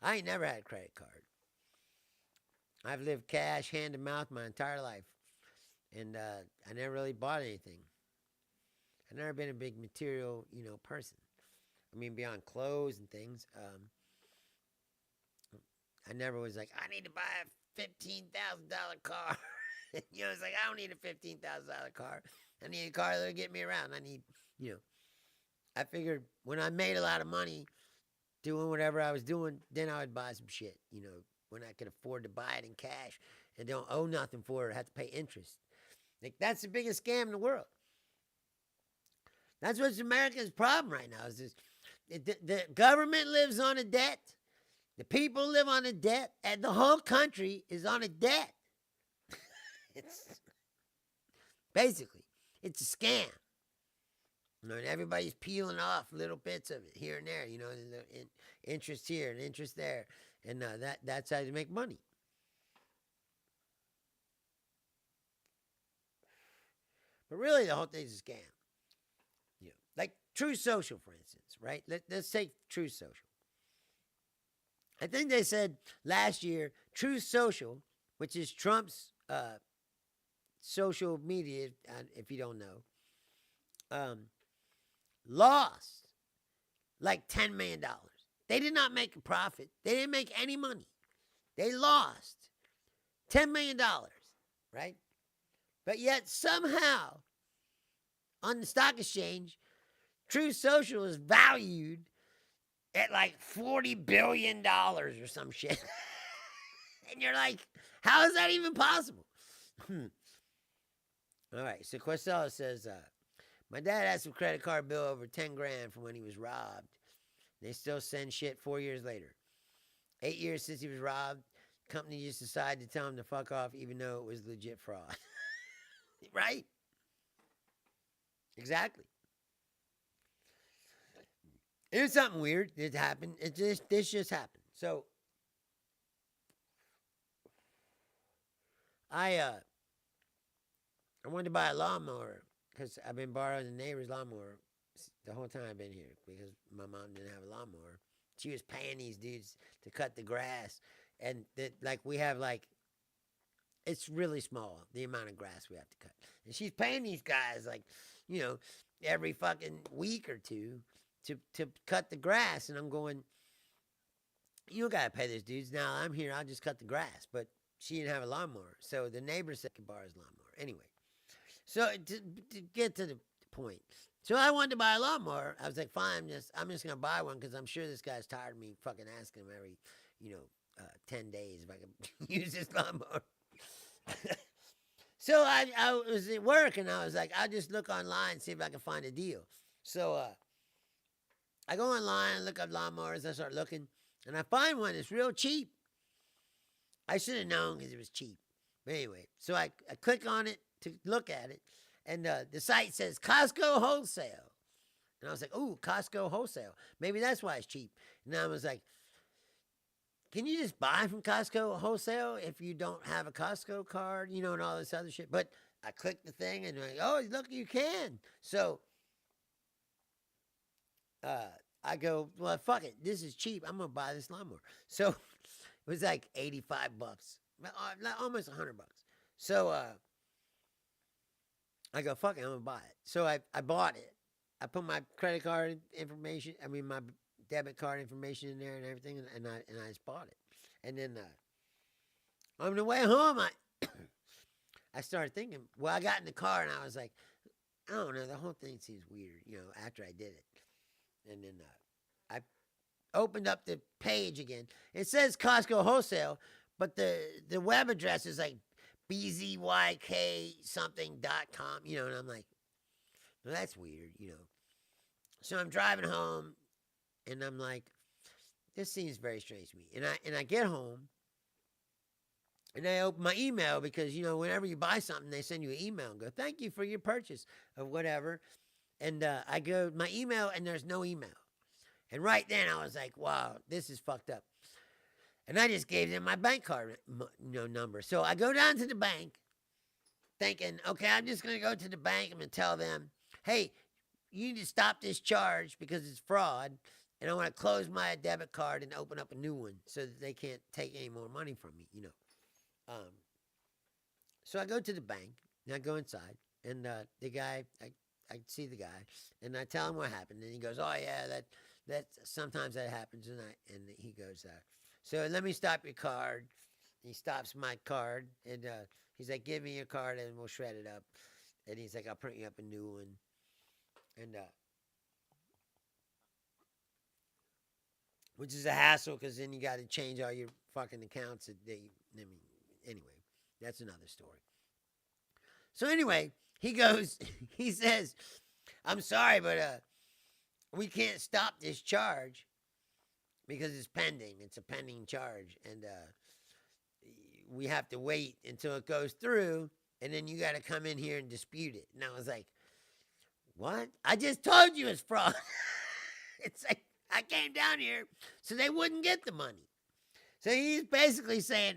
I ain't never had a credit card. I've lived cash, hand to mouth my entire life. And I never really bought anything. I've never been a big material, person. I mean, beyond clothes and things. I never was like, I need to buy a $15,000 car. It's like, I don't need a $15,000 car. I need a car that'll get me around. I need, I figured when I made a lot of money doing whatever I was doing, then I would buy some shit, when I could afford to buy it in cash and don't owe nothing for it or have to pay interest. Like, that's the biggest scam in the world. That's what's America's problem right now. Is this, the government lives on a debt. The people live on a debt, and the whole country is on a debt. Basically, it's a scam. And everybody's peeling off little bits of it here and there, interest here and interest there. And that's how you make money. But really, the whole thing's a scam. Like True Social, for instance, right? Let's take True Social. I think they said last year, True Social, which is Trump's social media, if you don't know, lost like $10 million. They did not make a profit. They didn't make any money. They lost $10 million, right? But yet somehow on the stock exchange, True Social is valued at like $40 billion or some shit. And you're like, how is that even possible? All right, so Questella says, my dad had some credit card bill over 10 grand from when he was robbed. They still send shit 4 years later. 8 years since he was robbed, company just decided to tell him to fuck off even though it was legit fraud. Right? Exactly. Here's something weird that happened. This just happened. So I wanted to buy a lawnmower because I've been borrowing the neighbor's lawnmower the whole time I've been here because my mom didn't have a lawnmower. She was paying these dudes to cut the grass, and we have it's really small the amount of grass we have to cut, and she's paying these guys every fucking week or two to cut the grass, and I'm going, you gotta pay those dudes. Now I'm here, I'll just cut the grass. But she didn't have a lawnmower, so the neighbor said could borrow his lawnmower. Anyway, so to get to the point, so I wanted to buy a lawnmower. I was like, fine, I'm just gonna buy one because I'm sure this guy's tired of me fucking asking him every 10 days if I can use this lawnmower. So I was at work and I was like, I'll just look online and see if I can find a deal. So I go online and look up lawnmowers. I start looking, and I find one that's real cheap. I should have known because it was cheap. But anyway, so I click on it to look at it, and the site says Costco Wholesale. And I was like, ooh, Costco Wholesale. Maybe that's why it's cheap. And I was like, can you just buy from Costco Wholesale if you don't have a Costco card, and all this other shit? But I clicked the thing, and I'm like, oh, look, you can. So I go, well, fuck it. This is cheap. I'm gonna buy this lawnmower. So it was like $85, almost $100. So I go, fuck it, I'm gonna buy it. So I bought it. I put my credit card information, my debit card information in there and everything, and I just bought it. And then on the way home, I started thinking. Well, I got in the car and I was like, I don't know, the whole thing seems weird, after I did it. And then I opened up the page again. It says Costco wholesale, but the web address is like bzyk something.com, and I'm like, well, that's weird. So I'm driving home and I'm like, this seems very strange to me. And I get home and I open my email because, whenever you buy something, they send you an email and go, thank you for your purchase of whatever. And I go my email and there's no email. And right then I was like, wow, this is fucked up. And I just gave them my bank card number. So I go down to the bank thinking, okay, I'm just going to go to the bank. I'm going to tell them, hey, you need to stop this charge because it's fraud. And I want to close my debit card and open up a new one so that they can't take any more money from me, So I go to the bank and I go inside. And the guy, I see the guy and I tell him what happened. And he goes, oh, yeah, that sometimes that happens. And he goes, so let me stop your card. He stops my card and he's like, give me your card and we'll shred it up. And he's like, I'll print you up a new one. And which is a hassle because then you got to change all your fucking accounts. Anyway, that's another story. So anyway, he says, I'm sorry, but we can't stop this charge because it's pending. It's a pending charge. And we have to wait until it goes through. And then you got to come in here and dispute it. And I was like, what? I just told you it's fraud. It's like, I came down here so they wouldn't get the money. So he's basically saying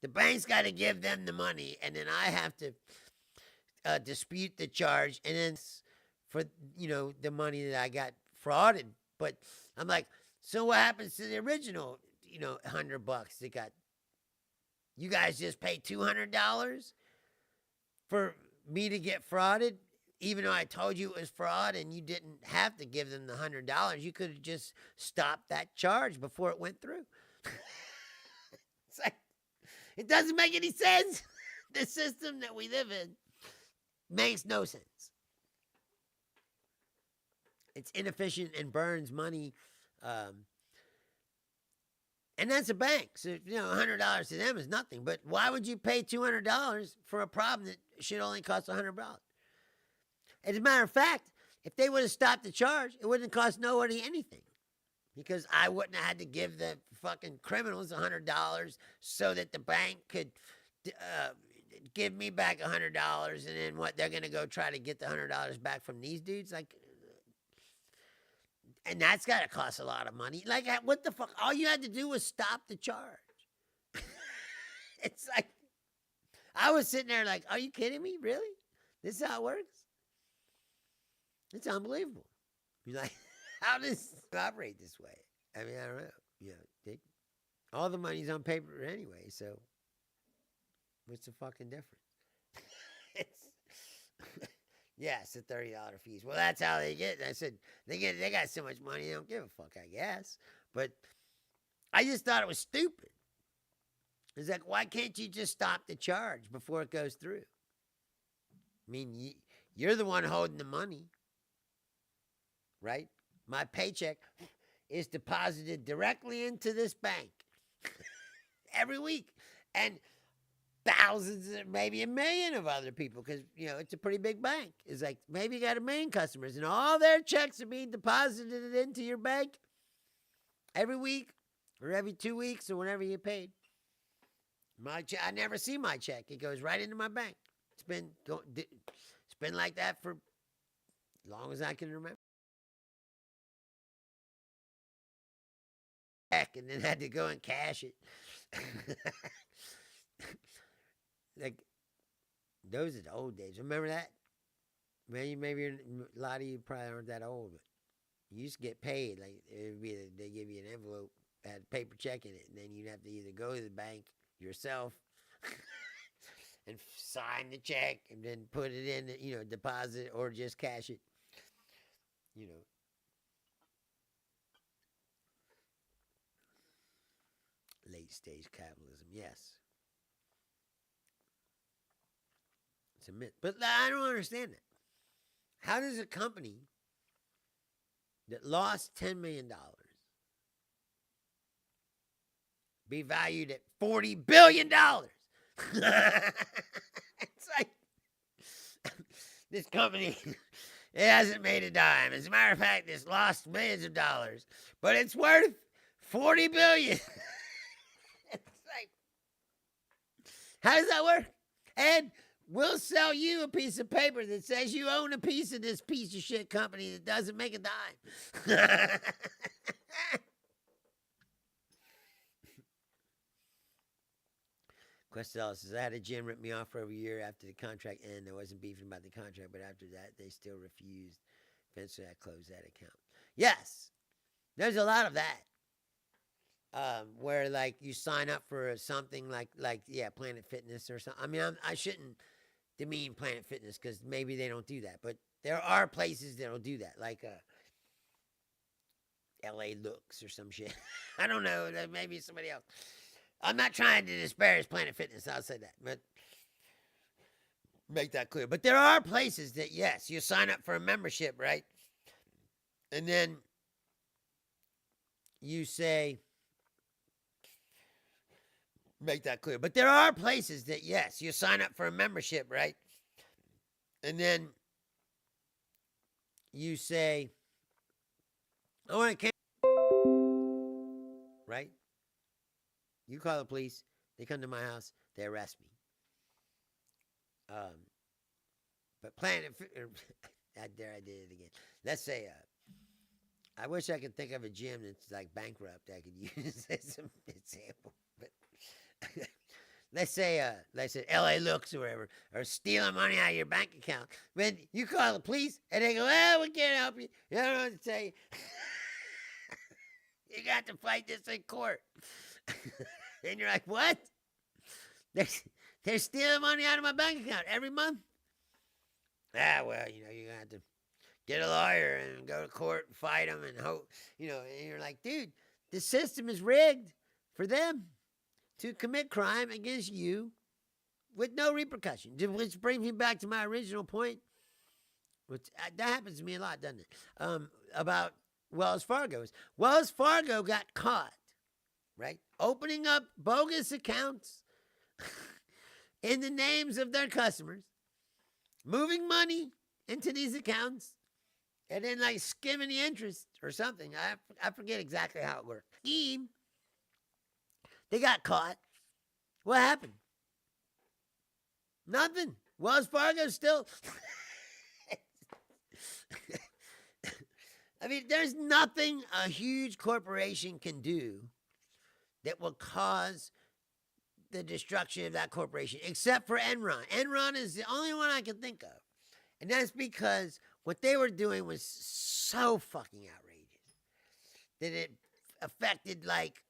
the bank's got to give them the money, and then I have to dispute the charge, and then for the money that I got frauded. But I'm like, so what happens to the original $100 that got? You guys just pay $200 for me to get frauded? Even though I told you it was fraud and you didn't have to give them the $100, you could have just stopped that charge before it went through. It's like, it doesn't make any sense. The system that we live in makes no sense. It's inefficient and burns money. And that's a bank. So, $100 to them is nothing. But why would you pay $200 for a problem that should only cost $100? As a matter of fact, if they would have stopped the charge, it wouldn't have cost nobody anything. Because I wouldn't have had to give the fucking criminals $100 so that the bank could give me back $100. And then what, they're going to go try to get the $100 back from these dudes? Like, and that's got to cost a lot of money. Like, what the fuck? All you had to do was stop the charge. It's like, I was sitting there like, are you kidding me? Really? This is how it works? It's unbelievable. You're like, how does it operate this way? I mean, I don't know. All the money's on paper anyway, so what's the fucking difference? It's the $30 fees. Well, that's how they get. I said, they got so much money, they don't give a fuck, I guess. But I just thought it was stupid. It's like, why can't you just stop the charge before it goes through? I mean, you're the one holding the money. Right? My paycheck is deposited directly into this bank every week. And thousands, maybe 1 million of other people, because, it's a pretty big bank. It's like, maybe you got 1 million customers, and all their checks are being deposited into your bank every week or every 2 weeks or whenever you paid. I never see my check. It goes right into my bank. It's been like that for as long as I can remember. And then had to go and cash it. Like, those are the old days. Remember that? Maybe a lot of you probably aren't that old, but You used to get paid. Like, they give you an envelope, had a paper check in it, and then you'd have to either go to the bank yourself and sign the check and then put it in, deposit or just cash it. You know, late stage capitalism. Yes, it's a myth. But I don't understand it. How does a company that lost $10 million be valued at $40 billion? It's like this company, it hasn't made a dime. As a matter of fact, it's lost millions of dollars, but it's worth $40 billion. It's like, how does that work? And we'll sell you a piece of paper that says you own a piece of this piece of shit company that doesn't make a dime. Questel says, I had a gym rip me off for over a year after the contract ended. I wasn't beefing about the contract, but after that, they still refused. Eventually, I closed that account. Yes, there's a lot of that. Where, like, you sign up for something like Planet Fitness or something. I mean, I shouldn't demean Planet Fitness because maybe they don't do that. But there are places that'll do that, like LA Looks or some shit. I don't know. Maybe somebody else. I'm not trying to disparage Planet Fitness. I'll say that. But make that clear. But there are places that, yes, you sign up for a membership, right? And then you say, make that clear. But there are places that, yes, you sign up for a membership, right? And then you say, I want to right? You call the police. They come to my house. They arrest me. But Planet there I did it again. Let's say, I wish I could think of a gym that's like bankrupt I could use as an example. But let's say LA Looks or whatever, or stealing money out of your bank account. When you call the police and they go, well, we can't help you. You don't know what to say. You got to fight this in court. And you're like, what? They're stealing money out of my bank account every month? Well, you're going to have to get a lawyer and go to court and fight them and hope, and you're like, dude, the system is rigged for them to commit crime against you with no repercussion. Which brings me back to my original point, which that happens to me a lot, doesn't it? About Wells Fargo. Wells Fargo got caught, right? Opening up bogus accounts in the names of their customers, moving money into these accounts, and then like skimming the interest or something. I forget exactly how it worked. Scheme. They got caught. What happened? Nothing. Wells Fargo still. I mean, there's nothing a huge corporation can do that will cause the destruction of that corporation, except for Enron. Enron is the only one I can think of. And that's because what they were doing was so fucking outrageous that it affected, like,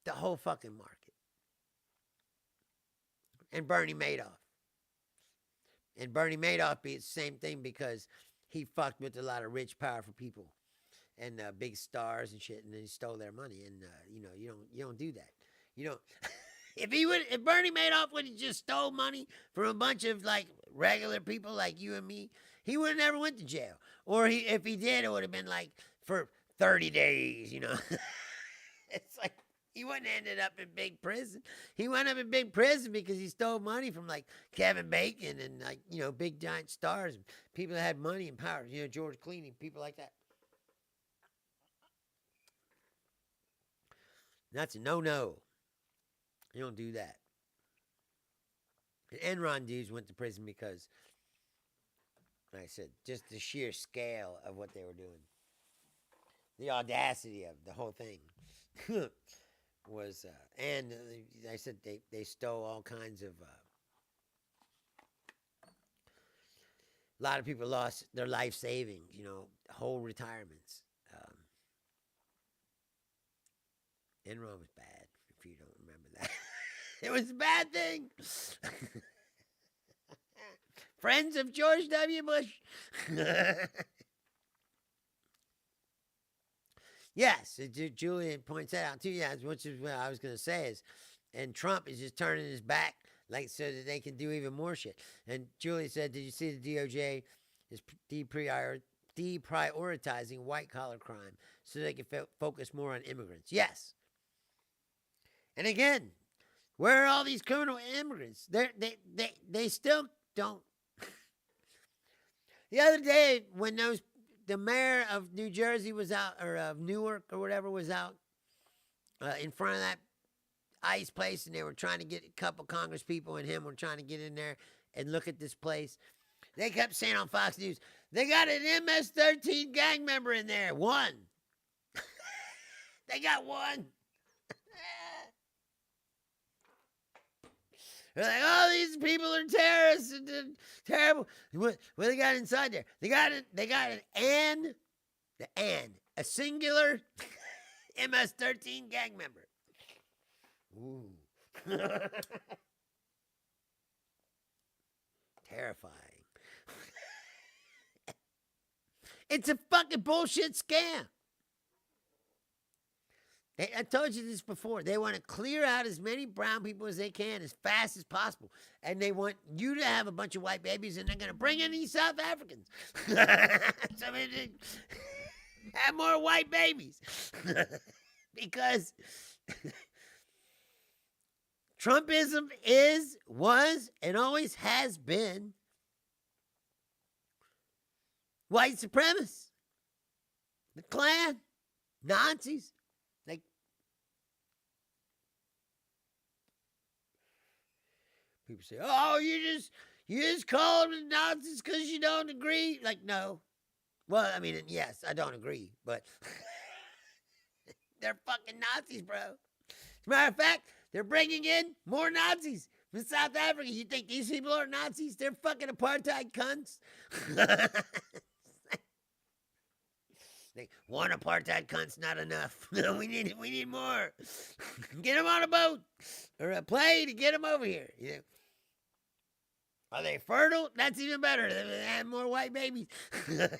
the whole fucking market. And Bernie Madoff. And Bernie Madoff be the same thing because he fucked with a lot of rich, powerful people and big stars and shit, and then he stole their money. And you don't do that. You don't. If Bernie Madoff would have just stole money from a bunch of like regular people like you and me, he would have never went to jail. Or if he did, it would have been like for 30 days. It's like he wouldn't have ended up in big prison. He went up in big prison because he stole money from like Kevin Bacon and like big giant stars, people that had money and power. George Clooney, people like that. That's a no-no. You don't do that. And Enron dudes went to prison because, like I said, just the sheer scale of what they were doing. The audacity of the whole thing was, and I said they stole all kinds of, A lot of people lost their life savings, you know, whole retirements. Enron was bad, if you don't remember that. It was a bad thing. Friends of George W. Bush. Yes, Julian points that out too. Yeah, which is what I was going to say is, and Trump is just turning his back, like so that they can do even more shit. And Julian said, "Did you see the DOJ is deprioritizing white collar crime so they can focus more on immigrants?" Yes. And again, where are all these criminal immigrants? They still don't. The other day when the mayor of New Jersey was out, or of Newark or whatever was out in front of that ICE place, and they were trying to get a couple Congress people and him were trying to get in there and look at this place. They kept saying on Fox News, they got an MS-13 gang member in there. One. They got one. They're like, oh, these people are terrorists and terrible. What they got inside there? They got a singular MS-13 gang member. Ooh. Terrifying. It's a fucking bullshit scam. I told you this before. They want to clear out as many brown people as they can as fast as possible. And they want you to have a bunch of white babies, and they're going to bring in these South Africans. So they have more white babies. Because Trumpism was, and always has been white supremacists. The Klan, Nazis. People say, "Oh, you just call them Nazis because you don't agree." Like, no. Well, I mean, yes, I don't agree, but they're fucking Nazis, bro. As a matter of fact, they're bringing in more Nazis from South Africa. You think these people are Nazis? They're fucking apartheid cunts. Like, one apartheid cunt's not enough. we need more. Get them on a boat or a plane to get them over here. You know. Are they fertile? That's even better. They have more white babies. You're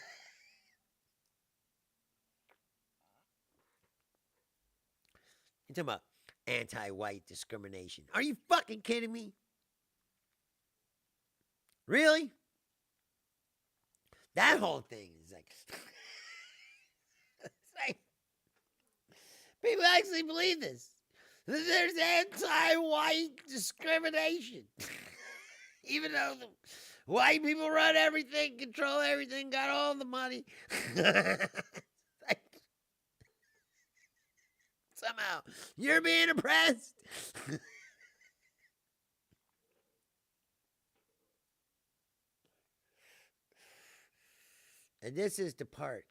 talking about anti-white discrimination. Are you fucking kidding me? Really? That whole thing is like... It's like... People actually believe this. There's anti-white discrimination. Even though the white people run everything, control everything, got all the money. Somehow, you're being oppressed. And this is the part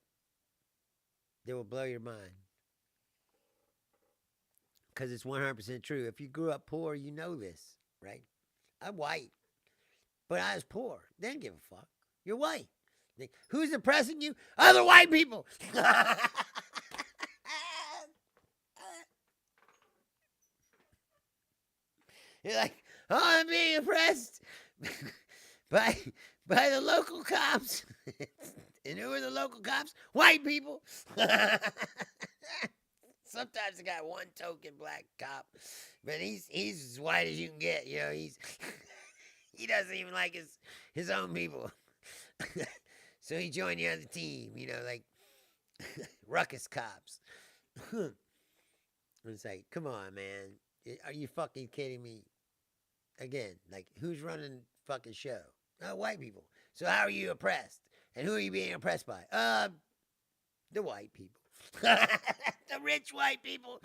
that will blow your mind. Because it's 100% true. If you grew up poor, you know this, right? I'm white. But I was poor. They didn't give a fuck. You're white. Who's oppressing you? Other white people. You're like, oh, I'm being oppressed by the local cops. And who are the local cops? White people. Sometimes I got one token black cop, but he's as white as you can get. You know, he doesn't even like his own people. So he joined the other team, you know, like ruckus cops. It's like, come on, man. Are you fucking kidding me? Again, like, who's running fucking show? White people. So how are you oppressed? And who are you being oppressed by? The white people. The rich white people.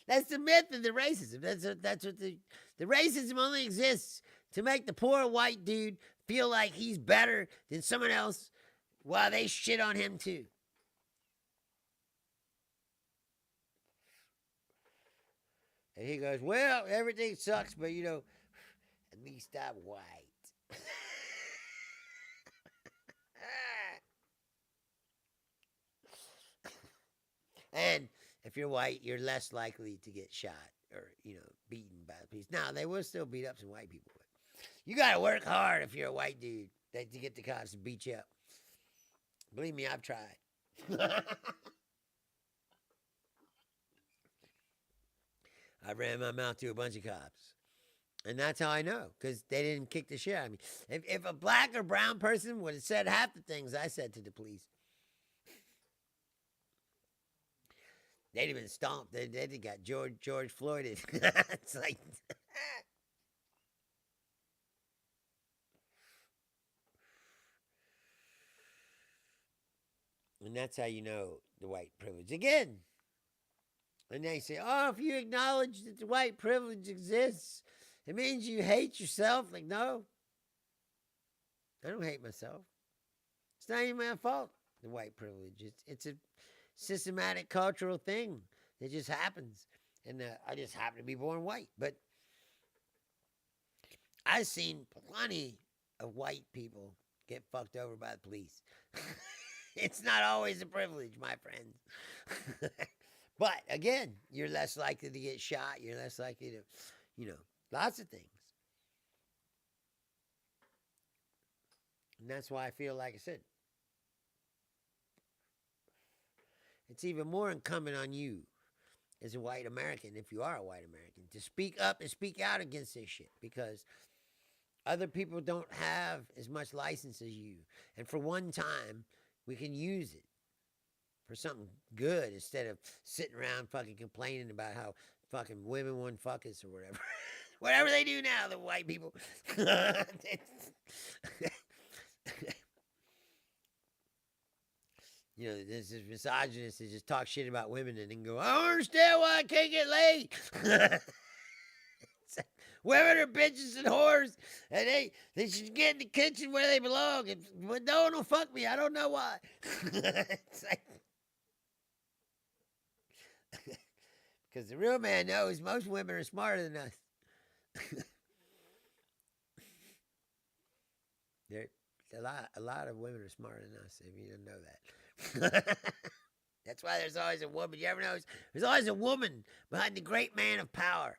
That's the myth of the racism. That's what the racism only exists to make the poor white dude feel like he's better than someone else while they shit on him too. And he goes, well, everything sucks, but you know, at least I'm white. And if you're white, you're less likely to get shot or, beaten by the police. Now, they will still beat up some white people. But you got to work hard if you're a white dude to get the cops to beat you up. Believe me, I've tried. I ran my mouth to a bunch of cops. And that's how I know, because they didn't kick the shit out of me. If a black or brown person would have said half the things I said to the police, they'd have been stomped. They'd have got George Floyded. It's like... And that's how you know the white privilege. Again, and they say, oh, if you acknowledge that the white privilege exists, it means you hate yourself. Like, no, I don't hate myself. It's not even my fault, the white privilege. It's a systematic cultural thing that just happens. And I just happen to be born white. But I've seen plenty of white people get fucked over by the police. It's not always a privilege, my friends. But again, you're less likely to get shot. You're less likely to, lots of things. And that's why I feel like I said, it's even more incumbent on you as a white American, if you are a white American, to speak up and speak out against this shit, because other people don't have as much license as you. And for one time, we can use it for something good instead of sitting around fucking complaining about how fucking women won't fuck us or whatever. Whatever they do now, the white people. This is misogynist to just talk shit about women and then go, I don't understand why I can't get laid. Women are bitches and whores, and they should get in the kitchen where they belong. But no one will fuck me. I don't know why. It's like, because the real man knows most women are smarter than us. A lot of women are smarter than us, if you didn't know that. That's why there's always a woman. You ever notice? There's always a woman behind the great man of power.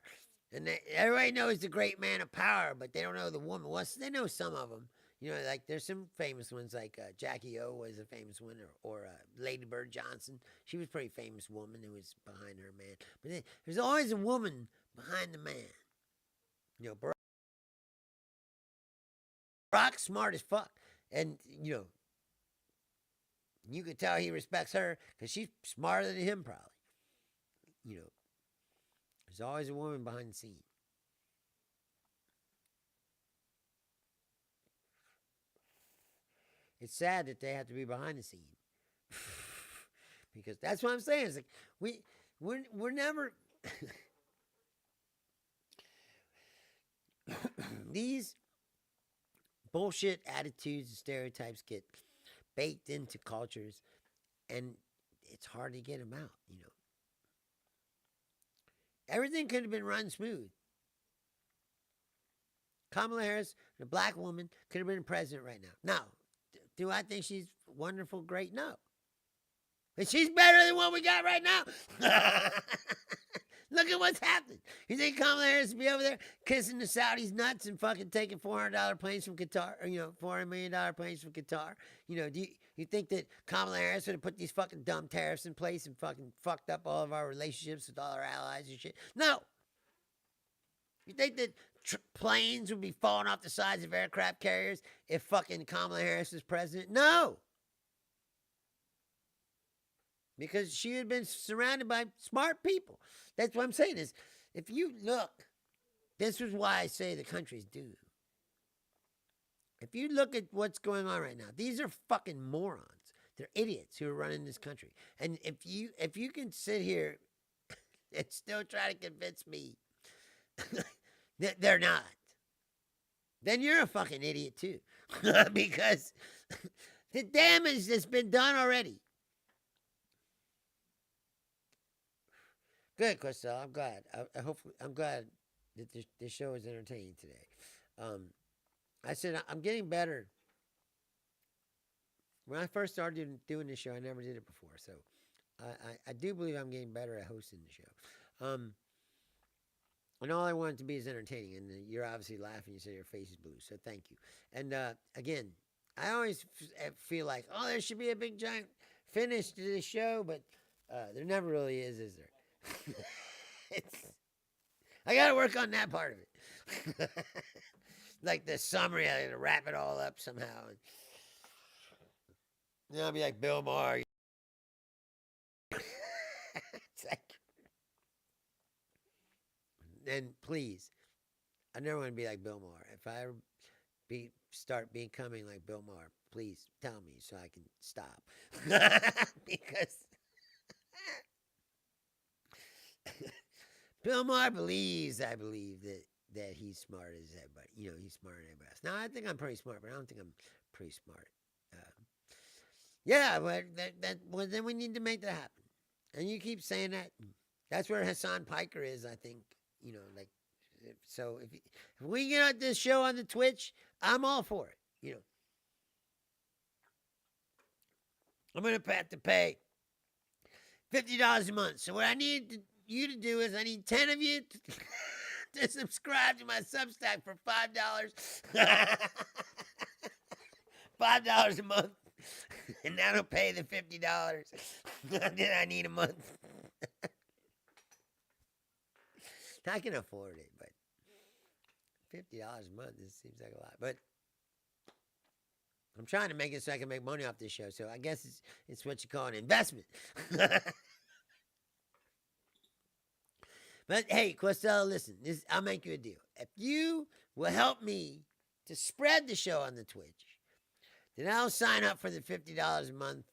And everybody knows the great man of power, but they don't know the woman. Well, they know some of them. Like there's some famous ones, like Jackie O was a famous one, or Lady Bird Johnson. She was a pretty famous woman who was behind her man. But there's always a woman behind the man. Brock's smart as fuck. And, you could tell he respects her because she's smarter than him, probably. There's always a woman behind the scene. It's sad that they have to be behind the scene. Because that's what I'm saying. It's like we're never these bullshit attitudes and stereotypes get baked into cultures, and it's hard to get them out, Everything could have been run smooth. Kamala Harris, a black woman, could have been president right now. Now, do I think she's wonderful, great? No. But she's better than what we got right now. Look at what's happening. You think Kamala Harris would be over there kissing the Saudis nuts and fucking taking $400 planes from Qatar, or, $400 million planes from Qatar? Do you think that Kamala Harris would have put these fucking dumb tariffs in place and fucking fucked up all of our relationships with all our allies and shit? No. You think that planes would be falling off the sides of aircraft carriers if fucking Kamala Harris was president? No. Because she had been surrounded by smart people. That's what I'm saying is, if you look, this is why I say the country's due. If you look at what's going on right now, these are fucking morons. They're idiots who are running this country. And if you can sit here and still try to convince me that they're not, then you're a fucking idiot too. Because the damage that's been done already. Good, Crystal. I'm glad. I'm glad that this show is entertaining today. I said, I'm getting better. When I first started doing this show, I never did it before. So I do believe I'm getting better at hosting the show. And all I want it to be is entertaining. And you're obviously laughing. You say your face is blue. So thank you. And again, I always feel like, oh, there should be a big giant finish to this show. But there never really is there? I got to work on that part of it. Like the summary, I got to wrap it all up somehow. And, I'll be like Bill Maher. It's like, and please, I never want to be like Bill Maher. If I ever start becoming like Bill Maher, please tell me so I can stop. Because Bill Maher believes I believe that he's smart as everybody. He's smarter than everybody else. Now, I think I'm pretty smart, but I don't think I'm pretty smart. Yeah, but well, then we need to make that happen. And you keep saying that. That's where Hassan Piker is, I think. So if we get this show on the Twitch, I'm all for it. I'm going to have to pay $50 a month. So what I need you to do is I need 10 of you to subscribe to my Substack for $5. $5 a month. And that'll pay the $50 that I need a month. I can afford it, but $50 a month, this seems like a lot. But I'm trying to make it so I can make money off this show. So I guess it's what you call an investment. But hey, Costello, listen, I'll make you a deal. If you will help me to spread the show on the Twitch, then I'll sign up for the $50 a month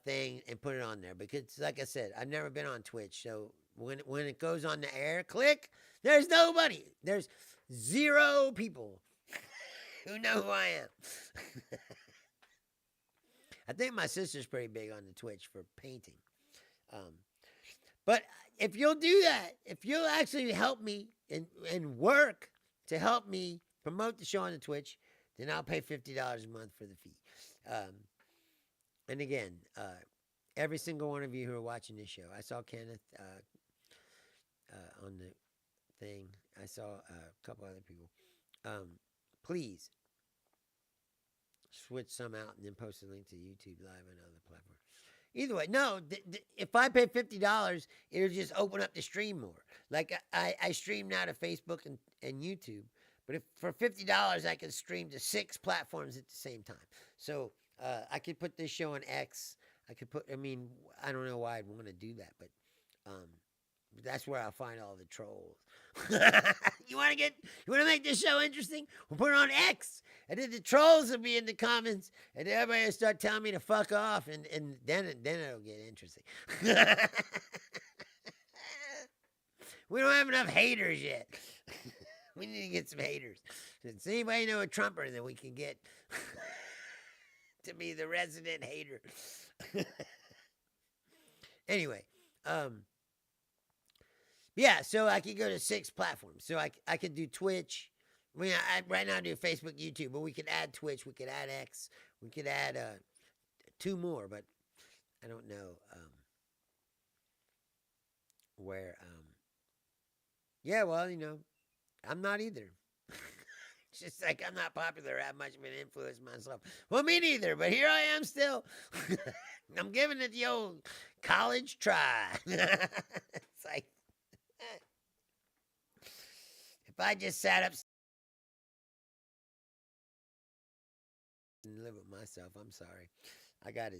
thing and put it on there. Because, like I said, I've never been on Twitch. So when it goes on the air, click, there's nobody. There's 0 people who know who I am. I think my sister's pretty big on the Twitch for painting. But if you'll do that, if you'll actually help me and work to help me promote the show on the Twitch, then I'll pay $50 a month for the fee. And again, every single one of you who are watching this show, I saw Kenneth on the thing. I saw a couple other people. Please switch some out and then post a link to YouTube Live and other platforms. Either way, no, if I pay $50, it'll just open up the stream more. Like I stream now to Facebook and YouTube. But if for $50, I can stream to 6 platforms at the same time. So I could put this show on X. I don't know why I'd want to do that, but that's where I'll find all the trolls. You want to make this show interesting? We'll put it on X, and then the trolls will be in the comments, and everybody will start telling me to fuck off, and then it'll get interesting. We don't have enough haters yet. We need to get some haters. Does anybody know a Trumper that we can get to be the resident hater? Anyway, yeah, so I could go to 6 platforms. So I could do Twitch. Right now I do Facebook, YouTube, but we could add Twitch. We could add X. We could add 2 more, but I don't know where. Yeah, well, I'm not either. It's just like I'm not popular. I have much of an influence myself. Well, me neither, but here I am still. I'm giving it the old college try. It's like, if I just sat up and live with myself, I'm sorry. I gotta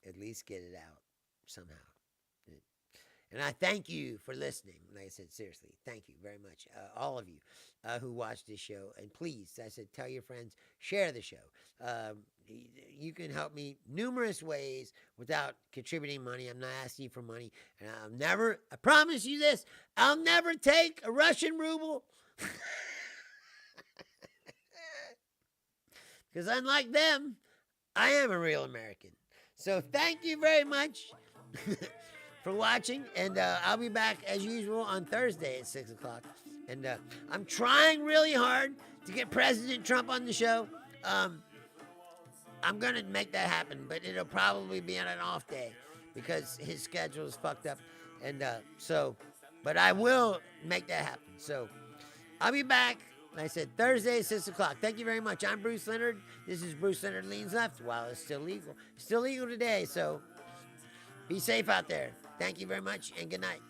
at least get it out somehow. And I thank you for listening. Like I said, seriously, thank you very much. All of you who watch this show. And please, I said, tell your friends, share the show. You can help me numerous ways without contributing money. I'm not asking you for money. And I promise you this, I'll never take a Russian ruble. Because unlike them, I am a real American. So thank you very much for watching, and I'll be back as usual on Thursday at 6 o'clock. And I'm trying really hard to get President Trump on the show. I'm gonna make that happen, but it'll probably be on an off day because his schedule is fucked up, and but I will make that happen. So I'll be back. Like I said, Thursday, 6 o'clock. Thank you very much. I'm Bruce Leonard. This is Bruce Leonard Leans Left. While it's still legal. Still legal today, so be safe out there. Thank you very much, and good night.